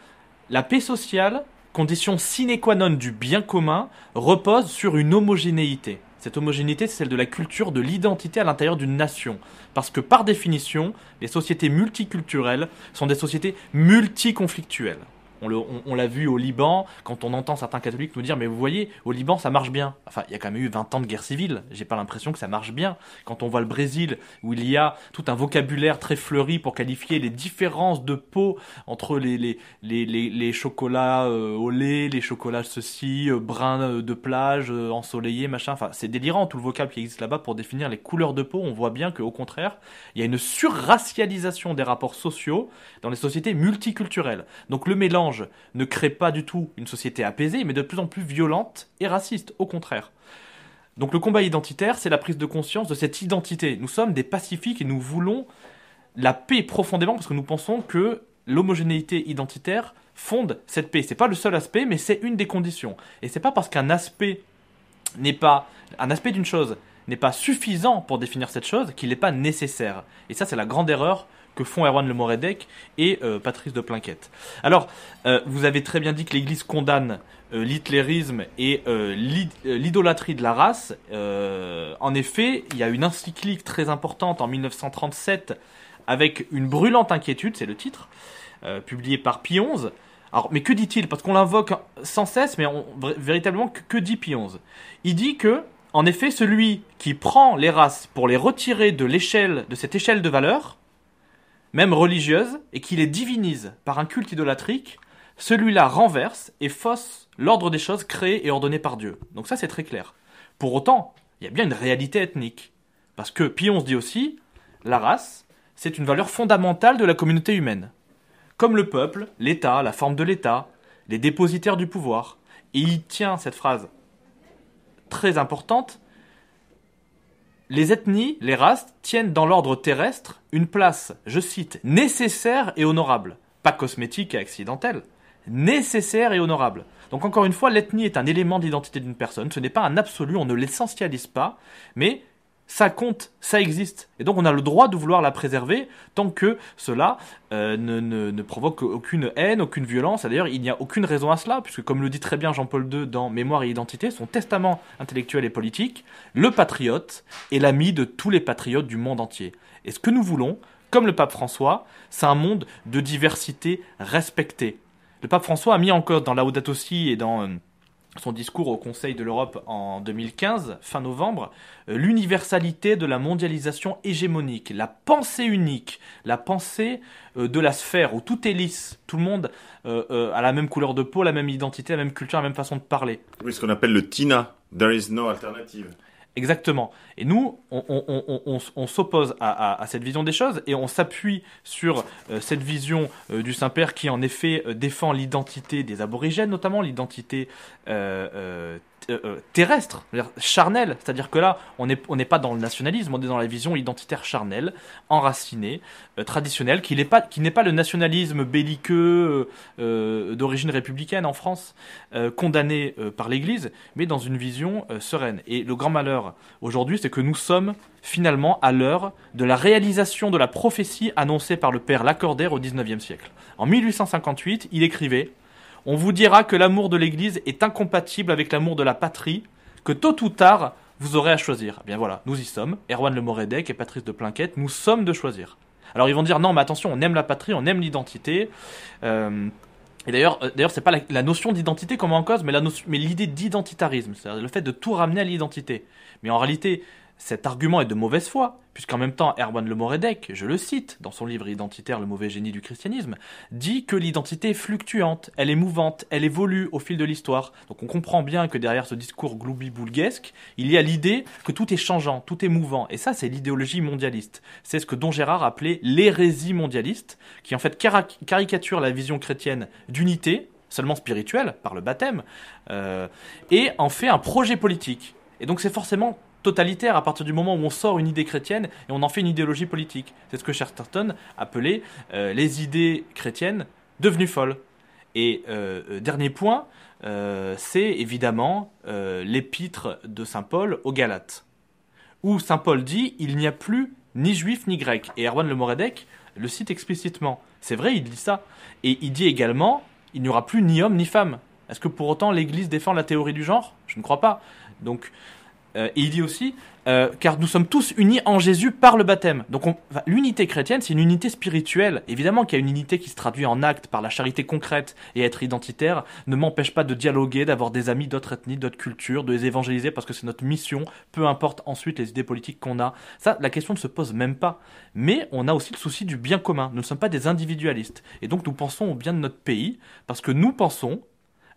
la paix sociale, condition sine qua non du bien commun, repose sur une homogénéité. Cette homogénéité, c'est celle de la culture, de l'identité à l'intérieur d'une nation. Parce que par définition, les sociétés multiculturelles sont des sociétés multiconflictuelles. On l'a vu au Liban, quand on entend certains catholiques nous dire « Mais vous voyez, au Liban, ça marche bien. » Enfin, il y a quand même eu 20 ans de guerre civile. J'ai pas l'impression que ça marche bien. Quand on voit le Brésil, où il y a tout un vocabulaire très fleuri pour qualifier les différences de peau entre les chocolats au lait, les chocolats ceci, bruns de plage, ensoleillés, machin. Enfin, c'est délirant tout le vocable qui existe là-bas pour définir les couleurs de peau. On voit bien qu'au contraire, il y a une surracialisation des rapports sociaux dans les sociétés multiculturelles. Donc le mélange ne crée pas du tout une société apaisée, mais de plus en plus violente et raciste, au contraire. Donc le combat identitaire, c'est la prise de conscience de cette identité. Nous sommes des pacifiques et nous voulons la paix profondément parce que nous pensons que l'homogénéité identitaire fonde cette paix. C'est pas le seul aspect, mais c'est une des conditions. Et c'est pas parce qu'un aspect n'est pas un aspect d'une chose n'est pas suffisant pour définir cette chose, qu'il n'est pas nécessaire. Et ça, c'est la grande erreur que font Erwan Le Moredec et Patrice de Plinquette. Alors, vous avez très bien dit que l'Église condamne l'hitlérisme et l'idolâtrie de la race. En effet, il y a une encyclique très importante en 1937 avec une brûlante inquiétude, c'est le titre, publié par Pie XI. Alors, mais que dit-il? Parce qu'on l'invoque sans cesse, mais véritablement, que dit Pie XI? Il dit que, en effet, celui qui prend les races pour les retirer de cette échelle de valeurs, même religieuse, et qui les divinise par un culte idolâtrique, celui-là renverse et fausse l'ordre des choses créées et ordonnées par Dieu. Donc ça, c'est très clair. Pour autant, il y a bien une réalité ethnique. Parce que Pie XI dit aussi, la race, c'est une valeur fondamentale de la communauté humaine. Comme le peuple, l'État, la forme de l'État, les dépositaires du pouvoir. Et il tient cette phrase très importante. Les ethnies, les races, tiennent dans l'ordre terrestre une place, je cite, nécessaire et honorable. Pas cosmétique et accidentelle. Nécessaire et honorable. Donc encore une fois, l'ethnie est un élément d'identité d'une personne. Ce n'est pas un absolu, on ne l'essentialise pas, mais ça compte, ça existe. Et donc on a le droit de vouloir la préserver tant que cela ne provoque aucune haine, aucune violence. Et d'ailleurs, il n'y a aucune raison à cela, puisque comme le dit très bien Jean-Paul II dans Mémoire et Identité, son testament intellectuel et politique, le patriote est l'ami de tous les patriotes du monde entier. Et ce que nous voulons, comme le pape François, c'est un monde de diversité respectée. Le pape François a mis en cause dans Laudato Si et dans son discours au Conseil de l'Europe en 2015, fin novembre, l'universalité de la mondialisation hégémonique, la pensée unique, la pensée de la sphère où tout est lisse, tout le monde a la même couleur de peau, la même identité, la même culture, la même façon de parler. Oui, ce qu'on appelle le TINA, There is no alternative. Exactement. Et nous, on s'oppose à cette vision des choses et on s'appuie sur cette vision du Saint-Père qui, en effet, défend l'identité des aborigènes, notamment l'identité terrestre, c'est-à-dire charnelle. C'est-à-dire que là, on n'est pas dans le nationalisme, on est dans la vision identitaire charnelle, enracinée, traditionnelle, qui n'est pas le nationalisme belliqueux d'origine républicaine en France, condamné par l'Église, mais dans une vision sereine. Et le grand malheur aujourd'hui, c'est que nous sommes finalement à l'heure de la réalisation de la prophétie annoncée par le père Lacordaire au XIXe siècle. En 1858, il écrivait: on vous dira que l'amour de l'Église est incompatible avec l'amour de la patrie, que tôt ou tard, vous aurez à choisir. Eh bien voilà, nous y sommes. Erwan Le Moredec et Patrice de Plinquette, nous sommes de choisir. Alors ils vont dire, non mais attention, on aime la patrie, on aime l'identité. Et d'ailleurs, c'est pas la notion d'identité qu'on met en cause, mais l'idée d'identitarisme, c'est-à-dire le fait de tout ramener à l'identité. Mais en réalité, cet argument est de mauvaise foi, puisqu'en même temps, Erwan Le Moredec, je le cite, dans son livre identitaire Le mauvais génie du christianisme, dit que l'identité est fluctuante, elle est mouvante, elle évolue au fil de l'histoire. Donc on comprend bien que derrière ce discours gloubi-boulguesque, il y a l'idée que tout est changeant, tout est mouvant. Et ça, c'est l'idéologie mondialiste. C'est ce que Don Gérard appelait l'hérésie mondialiste, qui en fait caricature la vision chrétienne d'unité, seulement spirituelle, par le baptême, et en fait un projet politique. Et donc c'est forcément totalitaire à partir du moment où on sort une idée chrétienne et on en fait une idéologie politique. C'est ce que Chesterton appelait les idées chrétiennes devenues folles. Et dernier point, c'est évidemment l'épître de Saint Paul aux Galates, où Saint Paul dit « il n'y a plus ni juif ni grec ». Et Erwan Le Moredec le cite explicitement. C'est vrai, il dit ça. Et il dit également « il n'y aura plus ni homme ni femme ». Est-ce que pour autant l'Église défend la théorie du genre? Je ne crois pas. Donc, et il dit aussi, car nous sommes tous unis en Jésus par le baptême. Donc l'unité chrétienne, c'est une unité spirituelle. Évidemment qu'il y a une unité qui se traduit en actes par la charité concrète, et être identitaire ne m'empêche pas de dialoguer, d'avoir des amis d'autres ethnies, d'autres cultures, de les évangéliser parce que c'est notre mission, peu importe ensuite les idées politiques qu'on a. Ça, la question ne se pose même pas. Mais on a aussi le souci du bien commun. Nous ne sommes pas des individualistes. Et donc nous pensons au bien de notre pays, parce que nous pensons,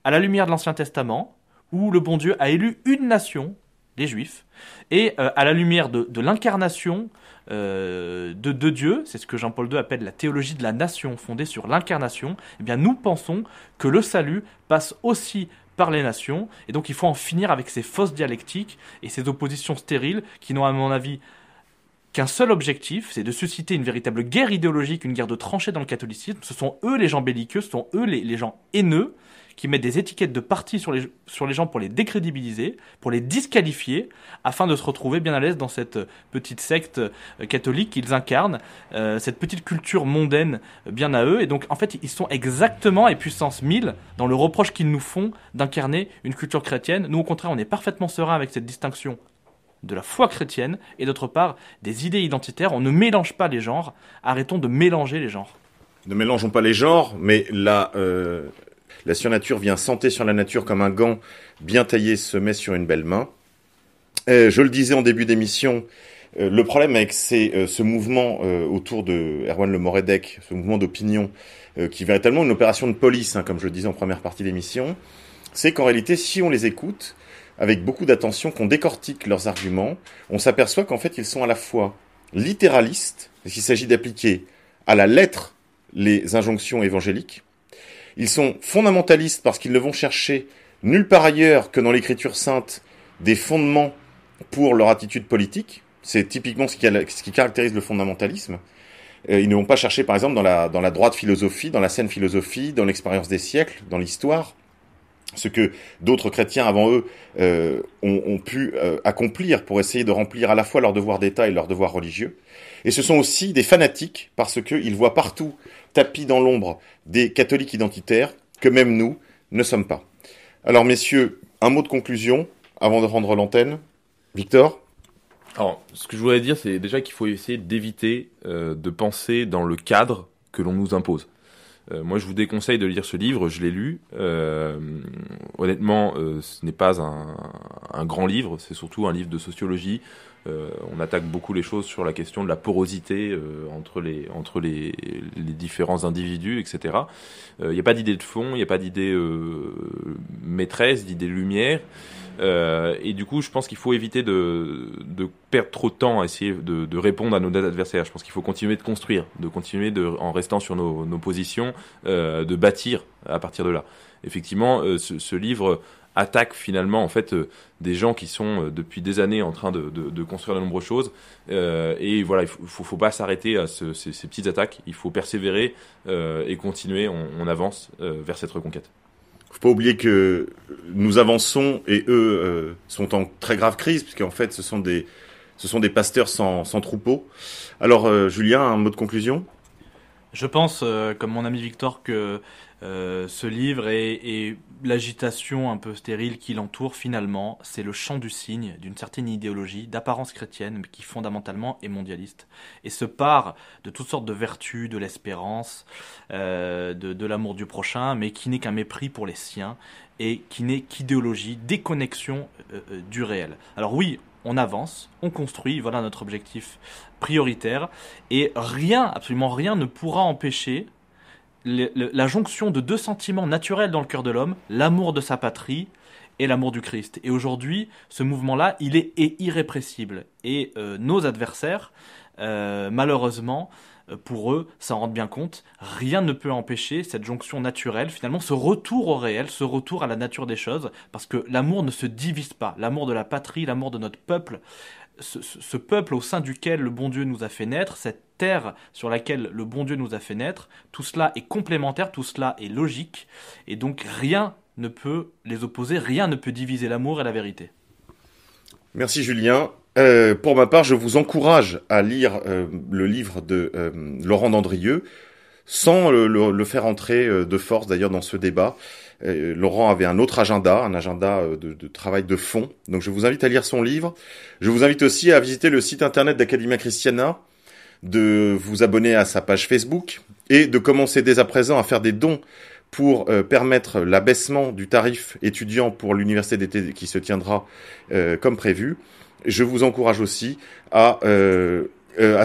à la lumière de l'Ancien Testament, où le bon Dieu a élu une nation, les Juifs, et à la lumière de l'incarnation de Dieu, c'est ce que Jean-Paul II appelle la théologie de la nation, fondée sur l'incarnation, eh bien nous pensons que le salut passe aussi par les nations, et donc il faut en finir avec ces fausses dialectiques et ces oppositions stériles qui n'ont à mon avis qu'un seul objectif, c'est de susciter une véritable guerre idéologique, une guerre de tranchées dans le catholicisme. Ce sont eux les gens belliqueux, ce sont eux les gens haineux qui mettent des étiquettes de parti sur les gens pour les décrédibiliser, pour les disqualifier, afin de se retrouver bien à l'aise dans cette petite secte catholique qu'ils incarnent, cette petite culture mondaine bien à eux. Et donc, en fait, ils sont exactement et puissance 1000 dans le reproche qu'ils nous font d'incarner une culture chrétienne. Nous, au contraire, on est parfaitement serein avec cette distinction de la foi chrétienne et d'autre part des idées identitaires. On ne mélange pas les genres, arrêtons de mélanger les genres. Ne mélangeons pas les genres, mais la surnature vient santé sur la nature comme un gant bien taillé se met sur une belle main. Je le disais en début d'émission, le problème avec ce mouvement autour de Erwan Le Moredec, ce mouvement d'opinion, qui est véritablement une opération de police, comme je le disais en première partie d'émission, c'est qu'en réalité, si on les écoute avec beaucoup d'attention, qu'on décortique leurs arguments, on s'aperçoit qu'en fait, ils sont à la fois littéralistes, parce qu'il s'agit d'appliquer à la lettre les injonctions évangéliques. Ils sont fondamentalistes parce qu'ils ne vont chercher nulle part ailleurs que dans l'Écriture sainte des fondements pour leur attitude politique. C'est typiquement ce qui caractérise le fondamentalisme. Ils ne vont pas chercher, par exemple, dans la droite philosophie, dans la saine philosophie, dans l'expérience des siècles, dans l'histoire, ce que d'autres chrétiens avant eux ont pu accomplir pour essayer de remplir à la fois leur devoir d'État et leur devoir religieux. Et ce sont aussi des fanatiques parce qu'ils voient partout tapis dans l'ombre des catholiques identitaires que même nous ne sommes pas. Alors messieurs, un mot de conclusion avant de rendre l'antenne. Victor ? Alors, ce que je voudrais dire, c'est déjà qu'il faut essayer d'éviter de penser dans le cadre que l'on nous impose. Moi, je vous déconseille de lire ce livre, je l'ai lu. Honnêtement, ce n'est pas un grand livre, c'est surtout un livre de sociologie. On attaque beaucoup les choses sur la question de la porosité entre les différents individus, etc. Il n'y a pas d'idée de fond, il n'y a pas d'idée maîtresse, d'idée lumière. Et du coup, je pense qu'il faut éviter de perdre trop de temps à essayer de répondre à nos adversaires. Je pense qu'il faut continuer de construire, en restant sur nos positions, de bâtir à partir de là. Effectivement, ce livre attaque finalement en fait des gens qui sont depuis des années en train de construire de nombreuses choses. Et voilà, il faut pas s'arrêter à ces petites attaques. Il faut persévérer et continuer. On avance vers cette reconquête. Faut pas oublier que nous avançons et eux sont en très grave crise, puisqu'en fait ce sont des pasteurs sans troupeau. Alors Julien, un mot de conclusion ? Je pense, comme mon ami Victor, que ce livre et l'agitation un peu stérile qui l'entoure, finalement, c'est le chant du cygne d'une certaine idéologie d'apparence chrétienne, mais qui fondamentalement est mondialiste. Et se part de toutes sortes de vertus, de l'espérance, de l'amour du prochain, mais qui n'est qu'un mépris pour les siens, et qui n'est qu'idéologie, déconnexion du réel. Alors oui, on avance, on construit, voilà notre objectif prioritaire, et rien, absolument rien ne pourra empêcher la jonction de deux sentiments naturels dans le cœur de l'homme, l'amour de sa patrie et l'amour du Christ. Et aujourd'hui, ce mouvement-là, il est irrépressible. Et nos adversaires, malheureusement, pour eux, s'en rendent bien compte, rien ne peut empêcher cette jonction naturelle, finalement, ce retour au réel, ce retour à la nature des choses, parce que l'amour ne se divise pas. L'amour de la patrie, l'amour de notre peuple, ce peuple au sein duquel le bon Dieu nous a fait naître, cette terre sur laquelle le bon Dieu nous a fait naître, tout cela est complémentaire, tout cela est logique, et donc rien ne peut les opposer, rien ne peut diviser l'amour et la vérité. Merci Julien. Pour ma part, je vous encourage à lire le livre de Laurent Dandrieux, sans le faire entrer de force d'ailleurs dans ce débat. Laurent avait un autre agenda, de travail de fond. Donc je vous invite à lire son livre. Je vous invite aussi à visiter le site internet d'Academia Christiana, de vous abonner à sa page Facebook et de commencer dès à présent à faire des dons pour permettre l'abaissement du tarif étudiant pour l'université d'été qui se tiendra comme prévu. Je vous encourage aussi à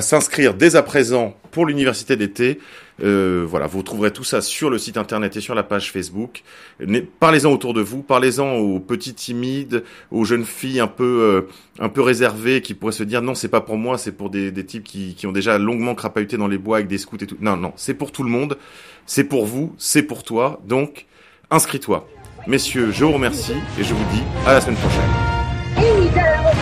s'inscrire dès à présent pour l'université d'été. Voilà, vous trouverez tout ça sur le site internet et sur la page Facebook. Parlez-en autour de vous, parlez-en aux petits timides, aux jeunes filles un peu réservées qui pourraient se dire non, c'est pas pour moi, c'est pour des types qui ont déjà longuement crapahuté dans les bois avec des scouts et tout. Non, c'est pour tout le monde, c'est pour vous, c'est pour toi. Donc, inscris-toi. Messieurs, je vous remercie et je vous dis à la semaine prochaine. Leader of